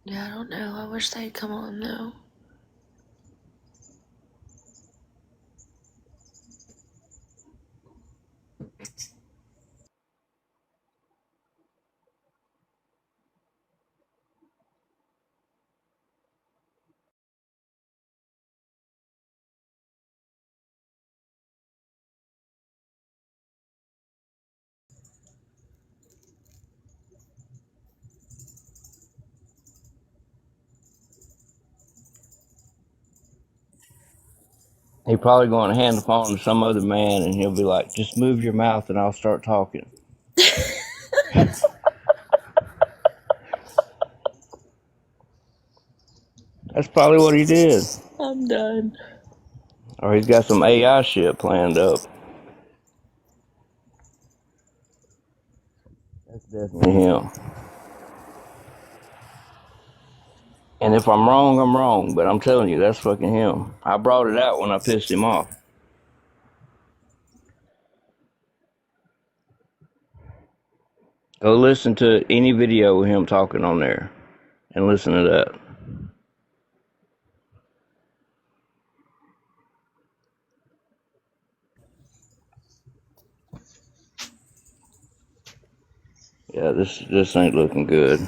Yeah, I don't know. I wish they'd come on though. He probably going to hand the phone to some other man, and he'll be like, "Just move your mouth, and I'll start talking." That's probably what he did. I'm done. Or he's got some AI shit planned up. That's definitely him. And if I'm wrong, I'm wrong. But I'm telling you, that's fucking him. I brought it out when I pissed him off. Go listen to any video with him talking on there and listen to that. Yeah, this ain't looking good.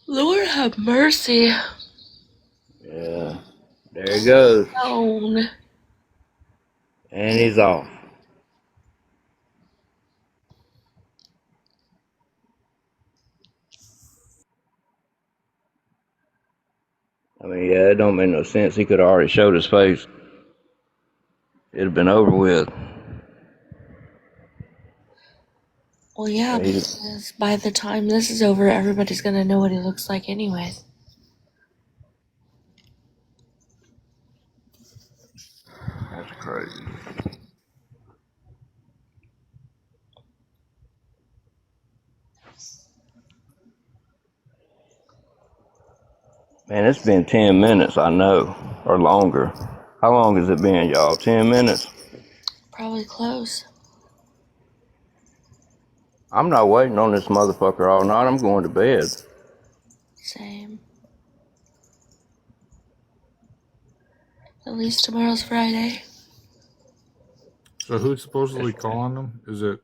Lord have mercy. Yeah, there he goes. Down. And he's off. I mean, yeah, it don't make no sense. He could have already showed his face. It'd have been over with. Well, yeah, But he, because by the time this is over, everybody's gonna know what he looks like anyway. that's crazy. Man, it's been 10 minutes, I know, or longer. How long has it been, y'all? 10 minutes? Probably close. I'm not waiting on this motherfucker all night. I'm going to bed. Same. At least tomorrow's Friday. So who's supposedly calling them? Is it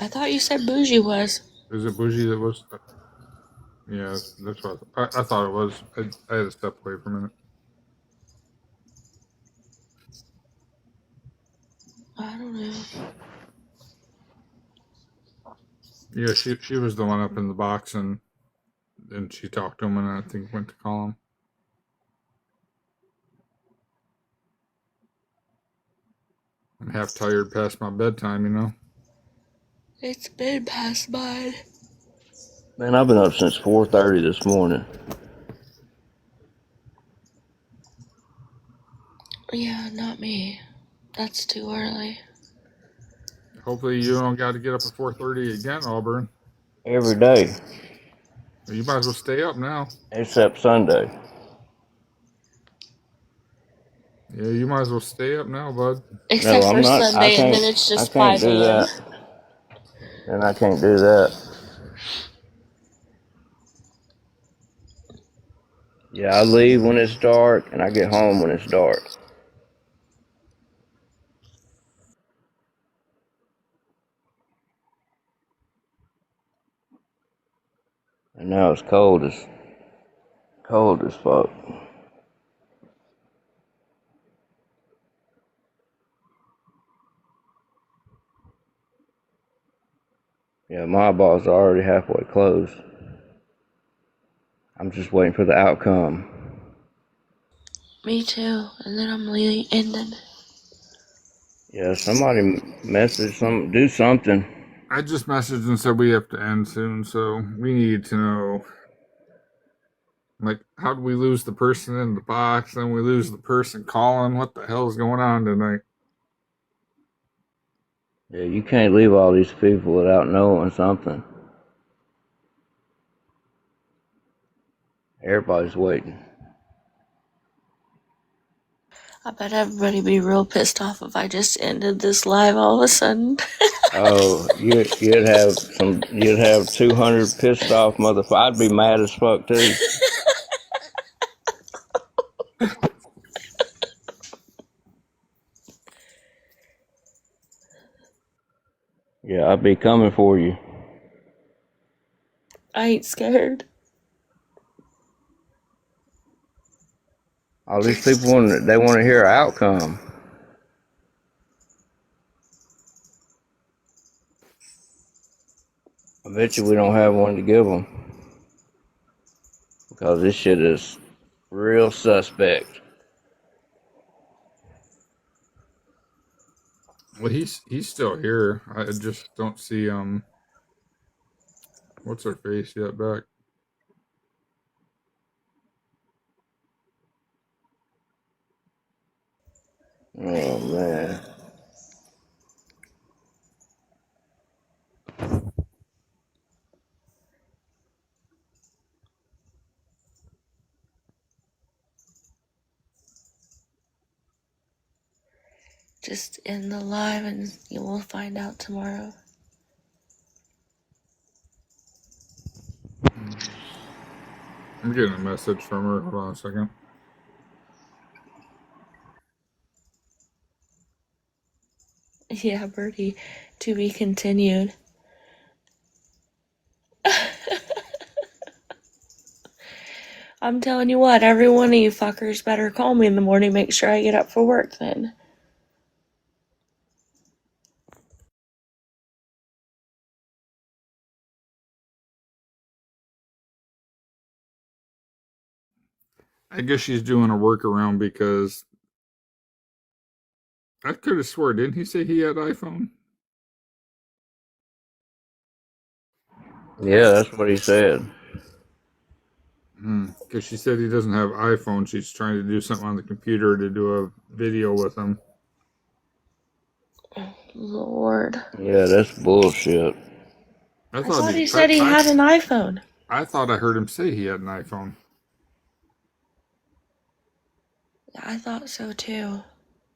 I thought you said Bougie was. Bougie that was? Yeah, that's what I thought it was. I had to step away for a minute. I don't know. Yeah, she was the one up in the box, and she talked to him, and I think went to call him. I'm half tired past my bedtime, you know. It's been past mine. Man, I've been up since 4:30 this morning. Yeah, not me. That's too early. Hopefully you don't got to get up at 4:30 again, Auburn. Every day, You might as well stay up now. except Sunday. Yeah, you might as well stay up now, bud. No, Except I'm for not. Sunday, and then it's I just can't 5 do a.m. that. And I can't do that. Yeah, I leave when it's dark, and I get home when it's dark. And now it's cold as fuck. Yeah, my eyeballs are already halfway closed. I'm just waiting for the outcome. Me too. And then I'm leaving, and then Yeah, somebody do something. I just messaged and said we have to end soon, so we need to know, like, how do we lose the person in the box? Then we lose the person calling. What the hell is going on tonight? Yeah, you can't leave all these people without knowing something. Everybody's waiting. I bet everybody be real pissed off if I just ended this live all of a sudden. Oh, you'd have 200 pissed off motherfuckers. I'd be mad as fuck too. Yeah, I'd be coming for you. I ain't scared. All these people want to hear an outcome. I bet you we don't have one to give them because this shit is real suspect. Well, he's still here. I just don't see what's her face yet back. Oh man. Just end the live and you will find out tomorrow. I'm getting a message from her. Hold on a second. Yeah, Birdie, to be continued. I'm telling you what, every one of you fuckers better call me in the morning, make sure I get up for work then. I guess she's doing a workaround because I could have swore, didn't he say he had iPhone? Yeah, that's what he said. Because she said he doesn't have iPhone. She's trying to do something on the computer to do a video with him. Lord. Yeah, that's bullshit. I thought he said he had an iPhone. I thought I heard him say he had an iPhone. Yeah, I thought so too.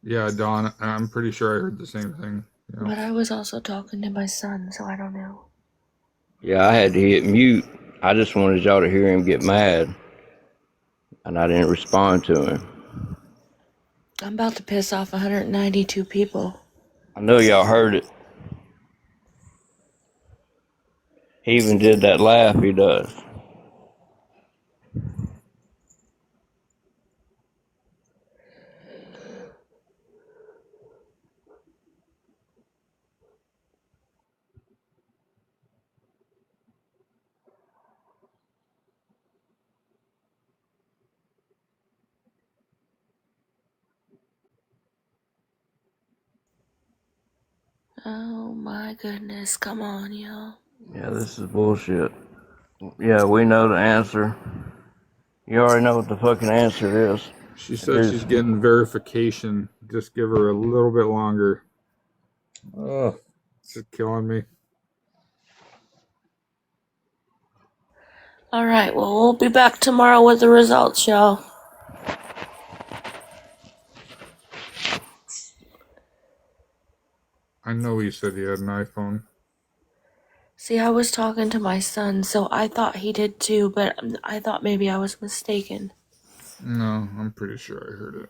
Yeah, Dawn, I'm pretty sure I heard the same thing. You know? But I was also talking to my son, so I don't know. Yeah, I had to hit mute. I just wanted y'all to hear him get mad, and I didn't respond to him. I'm about to piss off 192 people. I know y'all heard it. He even did that laugh he does. Oh my goodness, come on, y'all. Yeah, this is bullshit. Yeah, we know the answer. You already know what the fucking answer is. She said she's getting verification. Just give her a little bit longer. Oh, it's killing me. Alright, well, we'll be back tomorrow with the results, y'all. I know he said he had an iPhone. See, I was talking to my son, so I thought he did too, but I thought maybe I was mistaken. No, I'm pretty sure I heard it.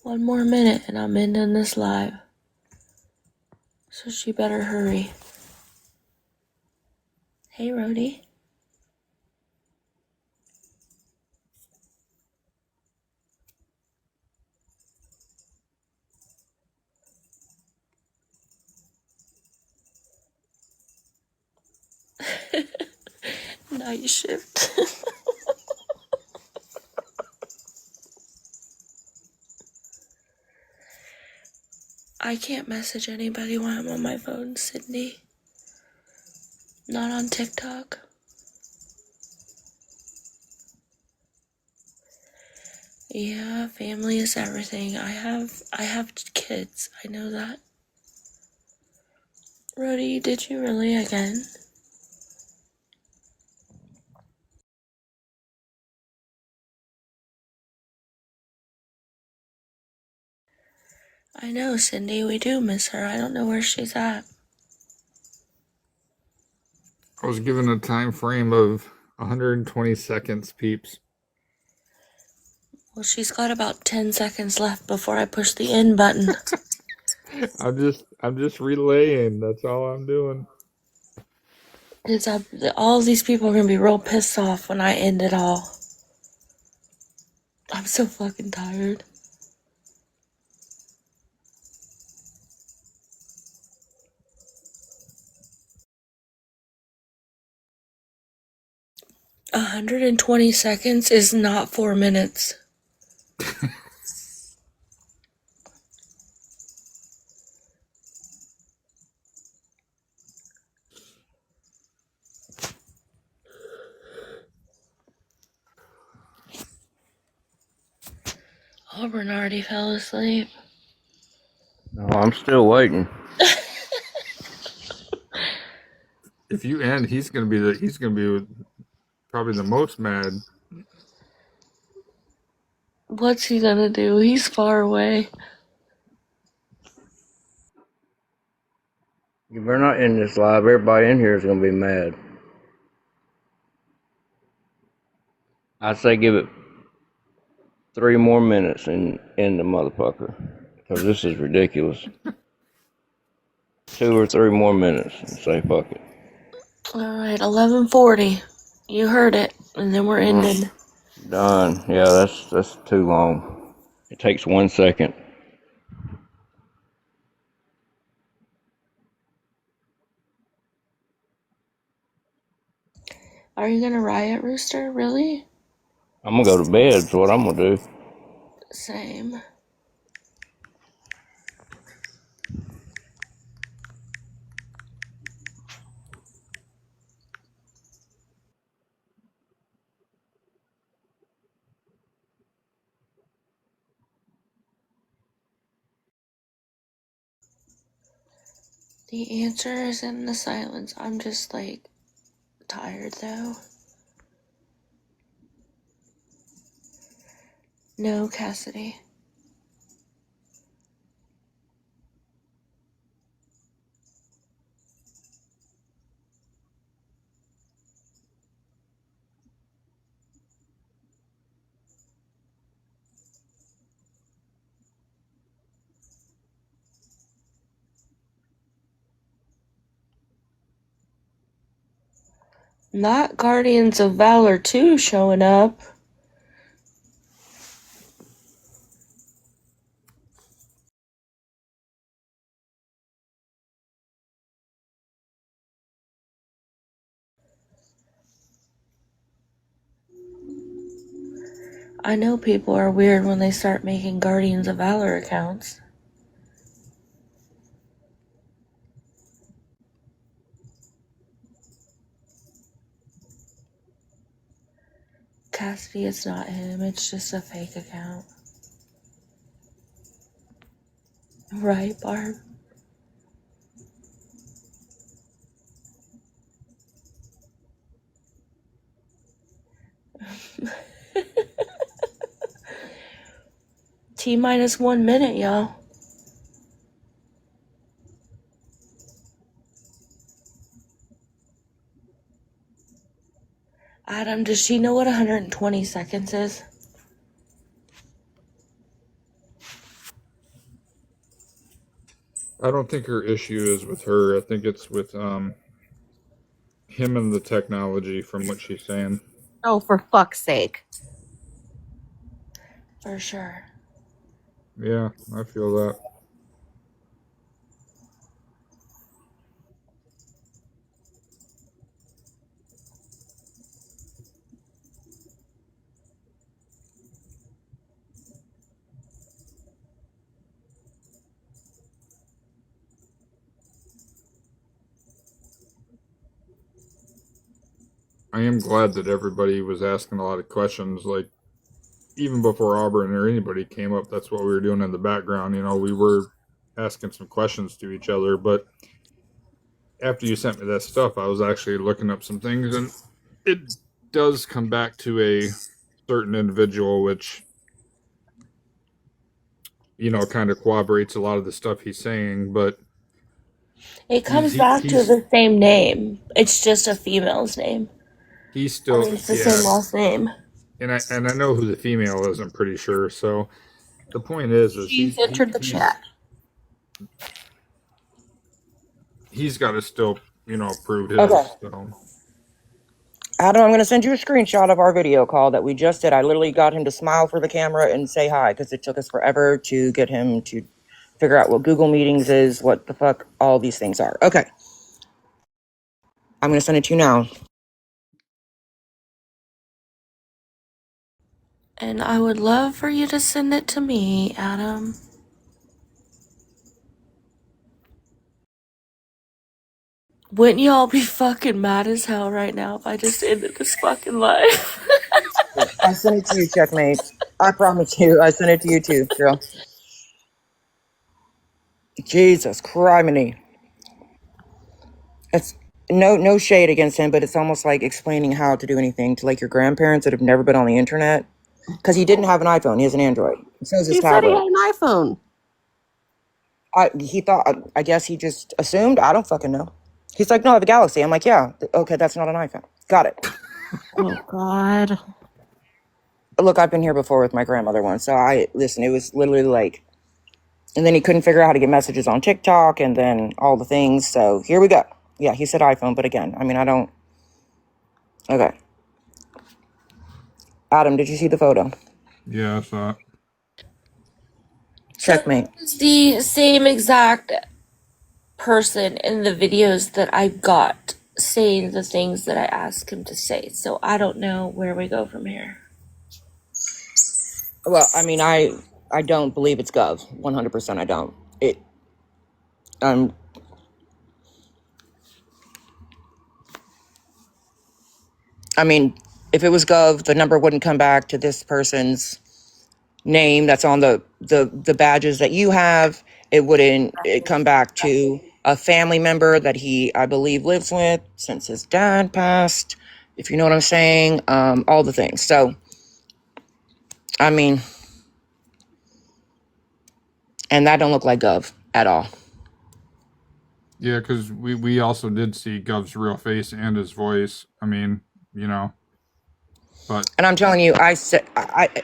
One more minute and I'm ending this live. So she better hurry. Hey, Rhodey. Night shift. I can't message anybody while I'm on my phone, Sydney. Not on TikTok. Yeah, family is everything. I have kids. I know that. Rhodey, did you really again? I know, Cindy, we do miss her. I don't know where she's at. I was given a time frame of 120 seconds, peeps. Well, she's got about 10 seconds left before I push the end button. I'm just relaying. That's all I'm doing. It's all these people are gonna be real pissed off when I end it all. I'm so fucking tired. A 120 seconds is not 4 minutes. Auburn already fell asleep. No, I'm still waiting. if you end, he's gonna be probably the most mad. What's he gonna do? He's far away. If we're not in this live, everybody in here is gonna be mad. I'd say give it 3 more minutes and end the motherfucker, because this is ridiculous. 2 or 3 more minutes and say fuck it. Alright, 11:40. You heard it. And then we're ending. Done. Yeah, that's too long. It takes 1 second. Are you gonna riot, Rooster? Really? I'm gonna go to bed, is what I'm gonna do. Same. The answer is in the silence. I'm just like tired though. No, Cassidy. Not Guardians of Valor 2 showing up. I know people are weird when they start making Guardians of Valor accounts. Cassidy, it's not him. It's just a fake account. Right, Barb? T-minus 1 minute, y'all. Adam, does she know what 120 seconds is? I don't think her issue is with her. I think it's with him and the technology, from what she's saying. Oh, for fuck's sake. For sure. Yeah, I feel that. I am glad that everybody was asking a lot of questions. Like, even before Auburn or anybody came up, that's what we were doing in the background. You know, we were asking some questions to each other. But after you sent me that stuff, I was actually looking up some things, and it does come back to a certain individual, which, you know, kind of corroborates a lot of the stuff he's saying. But It comes back to the same name. It's just a female's name. he's I still, mean, it's the same last name. and I know who the female is. I'm pretty sure. So the point is She's entered the chat. He's got to still, you know, prove his. Okay. So. Adam, I'm going to send you a screenshot of our video call that we just did. I literally got him to smile for the camera and say hi because it took us forever to get him to figure out what Google Meetings is, what the fuck all these things are. Okay. I'm going to send it to you now. And I would love for you to send it to me, Adam. Wouldn't y'all be fucking mad as hell right now if I just ended this fucking live? I sent it to you, Checkmate. I promise you, I sent it to you too, girl. Jesus criminy. no shade against him, but it's almost like explaining how to do anything to like your grandparents that have never been on the internet. Because he didn't have an iPhone, he has an Android. So is his He said he tablet. had an iPhone. He thought, I guess he just assumed. I don't fucking know. He's like, no, I have a Galaxy. I'm like, yeah, okay, that's not an iPhone. Got it. Oh God. Look, I've been here before with my grandmother once, so listen, it was literally like, and then he couldn't figure out how to get messages on TikTok and then all the things, so here we go. Yeah, he said iPhone, but again, I mean, I don't, okay. Adam, did you see the photo? Yeah, I saw it. Checkmate. It's the same exact person in the videos that I got saying the things that I asked him to say. So I don't know where we go from here. Well, I mean, I don't believe it's Gov. 100% I don't. I mean, if it was Gov, the number wouldn't come back to this person's name that's on the badges that you have. It wouldn't come back to a family member that he, I believe, lives with since his dad passed, if you know what I'm saying. All the things. So, I mean, and that don't look like Gov at all. Yeah, because we also did see Gov's real face and his voice. I mean, you know, but And I'm telling you,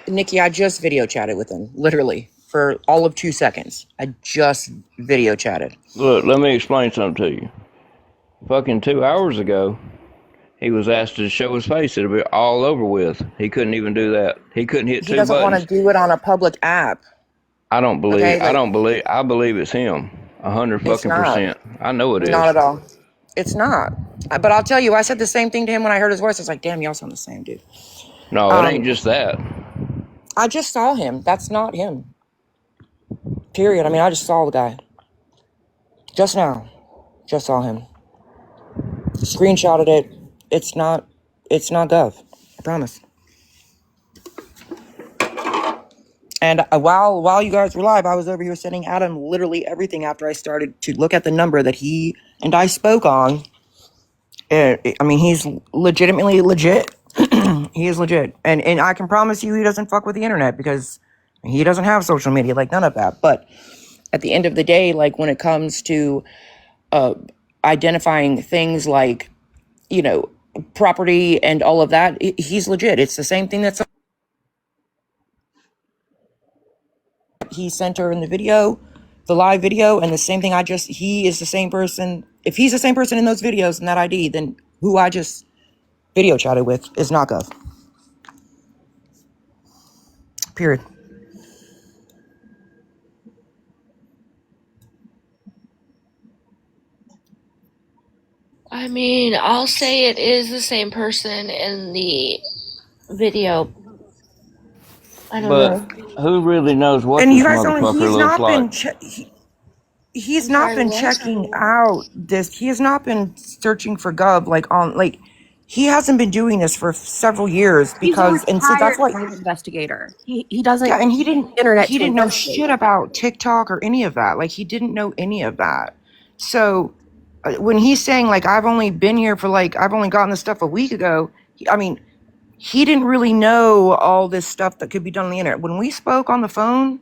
Nikki, I just video chatted with him, literally, for all of 2 seconds. I just video chatted. Look, let me explain something to you. Fucking 2 hours ago, he was asked to show his face. It'll be all over with. He couldn't even do that. He couldn't hit He two doesn't want buttons. to do it on a public app. I don't believe. Okay, I believe it's him. 100 fucking not. percent. I know it is. Not at all. It's not. But I'll tell you, I said the same thing to him when I heard his voice. I was like, damn, y'all sound the same, dude. No, it ain't just that. I just saw him. That's not him. Period. I mean, I just saw the guy. Just now. Just saw him. Screenshotted it. It's not Gov. I promise. And while you guys were live, I was over here sending Adam literally everything after I started to look at the number that he and I spoke on. I mean, he's legitimately legit. He is legit. And I can promise you he doesn't fuck with the internet because he doesn't have social media, like none of that. But at the end of the day, like when it comes to identifying things like, you know, property and all of that, he's legit. It's the same thing that's he sent her in the video, the live video, and the same thing he is the same person. If he's the same person in those videos and that ID, then who I just video chatted with is not Gov. Period. I mean, I'll say it is the same person in the video. I don't know. But who really knows what And this you guys don't. motherfucker He's looks not like? been. He's not been checking out this. He has not been searching for Gov he hasn't been doing this for several years because He's a so that's why. private investigator. He doesn't. Yeah, and use the internet he to didn't know investigate. shit about TikTok or any of that. Like he didn't know any of that. So when he's saying like I've only been here for I've only gotten this stuff a week ago, he didn't really know all this stuff that could be done on the internet. When we spoke on the phone,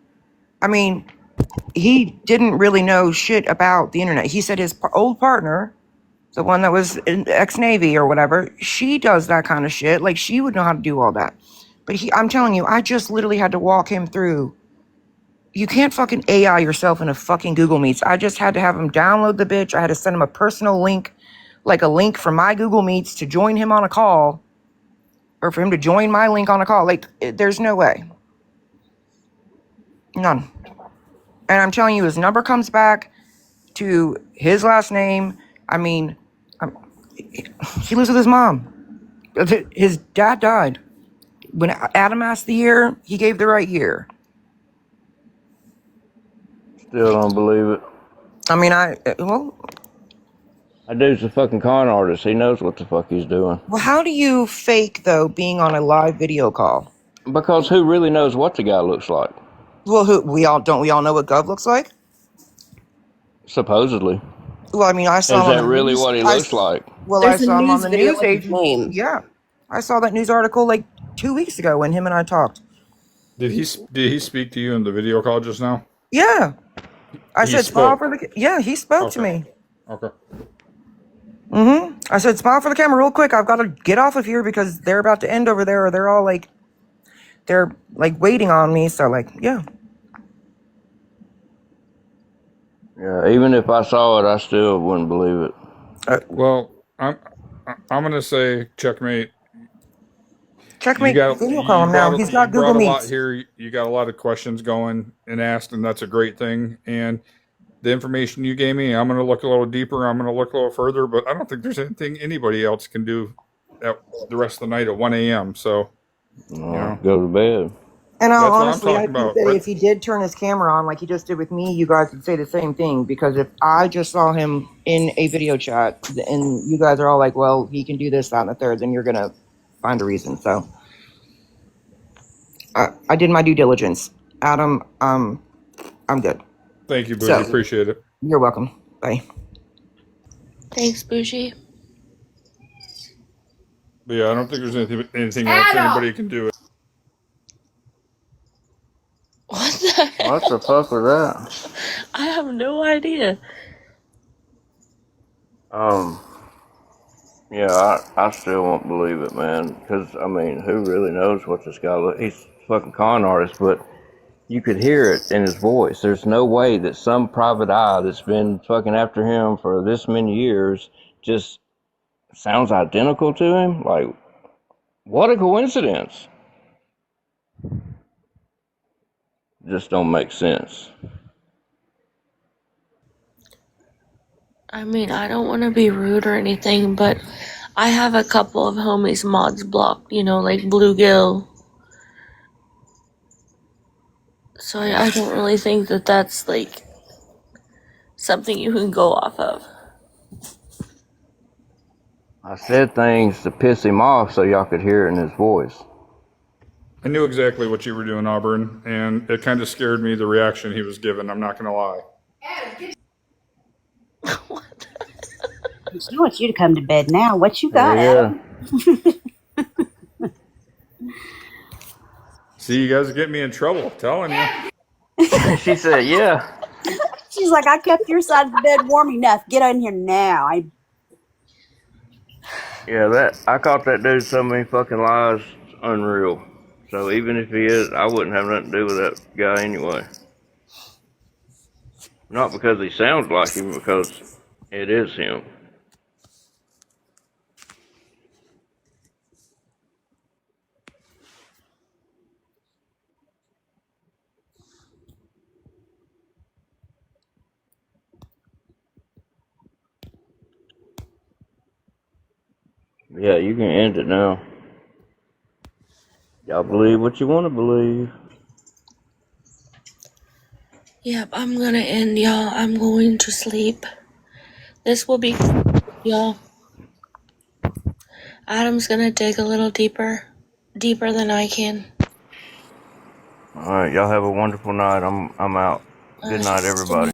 I mean, he didn't really know shit about the internet. He said his old partner, the one that was in ex-Navy or whatever, she does that kind of shit. Like she would know how to do all that. But I'm telling you, I just literally had to walk him through. You can't fucking AI yourself in a fucking Google Meets. I just had to have him download the bitch. I had to send him a personal link, like a link from my Google Meets to join him on a call, or for him to join my link on a call. Like, there's no way. None. And I'm telling you, his number comes back to his last name. I mean, he lives with his mom. His dad died. When Adam asked the year, he gave the right year. Still don't believe it. I mean, That dude's a fucking con artist. He knows what the fuck he's doing. well, how do you fake, though, being on a live video call? Because who really knows what the guy looks like? Well, we all know what Gov looks like? Supposedly. Well, I mean, I saw Is him that on really what he looks like? Well, I There's a saw him on news the video news with his agency. name. Yeah, I saw that news article like 2 weeks ago when him and I talked. Did he speak to you in the video call just now? Yeah, I He said smile spoke. for the. Yeah, he spoke to Okay. me. Okay. I said smile for the camera real quick. I've got to get off of here because they're about to end over there, or they're all like, they're like waiting on me. So like, yeah. Yeah, even if I saw it, I still wouldn't believe it. Well, I'm gonna say checkmate. Checkmate video call him now. He's You got Google brought a lot Meets. here. You got a lot of questions going and asked, and that's a great thing. And the information you gave me, I'm going to look a little deeper. I'm going to look a little further, but I don't think there's anything anybody else can do at the rest of the night at 1 a.m. So, Go to bed. And that's what I'm honestly, I talking think about. that Right? if he did turn his camera on like he just did with me, you guys would say the same thing. Because if I just saw him in a video chat and you guys are all like, well, he can do this, that, and the third, then you're going to find a reason. So I did my due diligence. Adam, I'm good. Thank you, Booty. So, Appreciate it. you're welcome. Bye. Thanks, Bougie. But yeah, I don't think there's anything else anybody can do. What the heck? What the fuck was that? I have no idea. Yeah, I still won't believe it, man. Because, I mean, who really knows what this guy looks? He's a fucking con artist, but you could hear it in his voice. There's no way that some private eye that's been fucking after him for this many years just sounds identical to him. Like, what a coincidence. Just don't make sense. I mean, I don't want to be rude or anything, but I have a couple of homies mods blocked, like Bluegill. So I don't really think that that's, like, something you can go off of. I said things to piss him off so y'all could hear it in his voice. I knew exactly what you were doing, Auburn, and it kind of scared me, the reaction he was given. I'm not going to lie. What? She wants you to come to bed now. What you got, Yeah. Adam? See, you guys are getting me in trouble. I'm telling you. She said, yeah. She's like, I kept your side of the bed warm enough. Get in here now. Yeah, I caught that dude so many fucking lies. It's unreal. So even if he is, I wouldn't have nothing to do with that guy anyway. Not because he sounds like him, because it is him. Yeah, you can end it now. Y'all believe what you want to believe. Yep, I'm gonna end, y'all. I'm going to sleep. This will be, y'all. Adam's gonna dig a little deeper than I can. All right, y'all have a wonderful night. I'm out. Good night, everybody.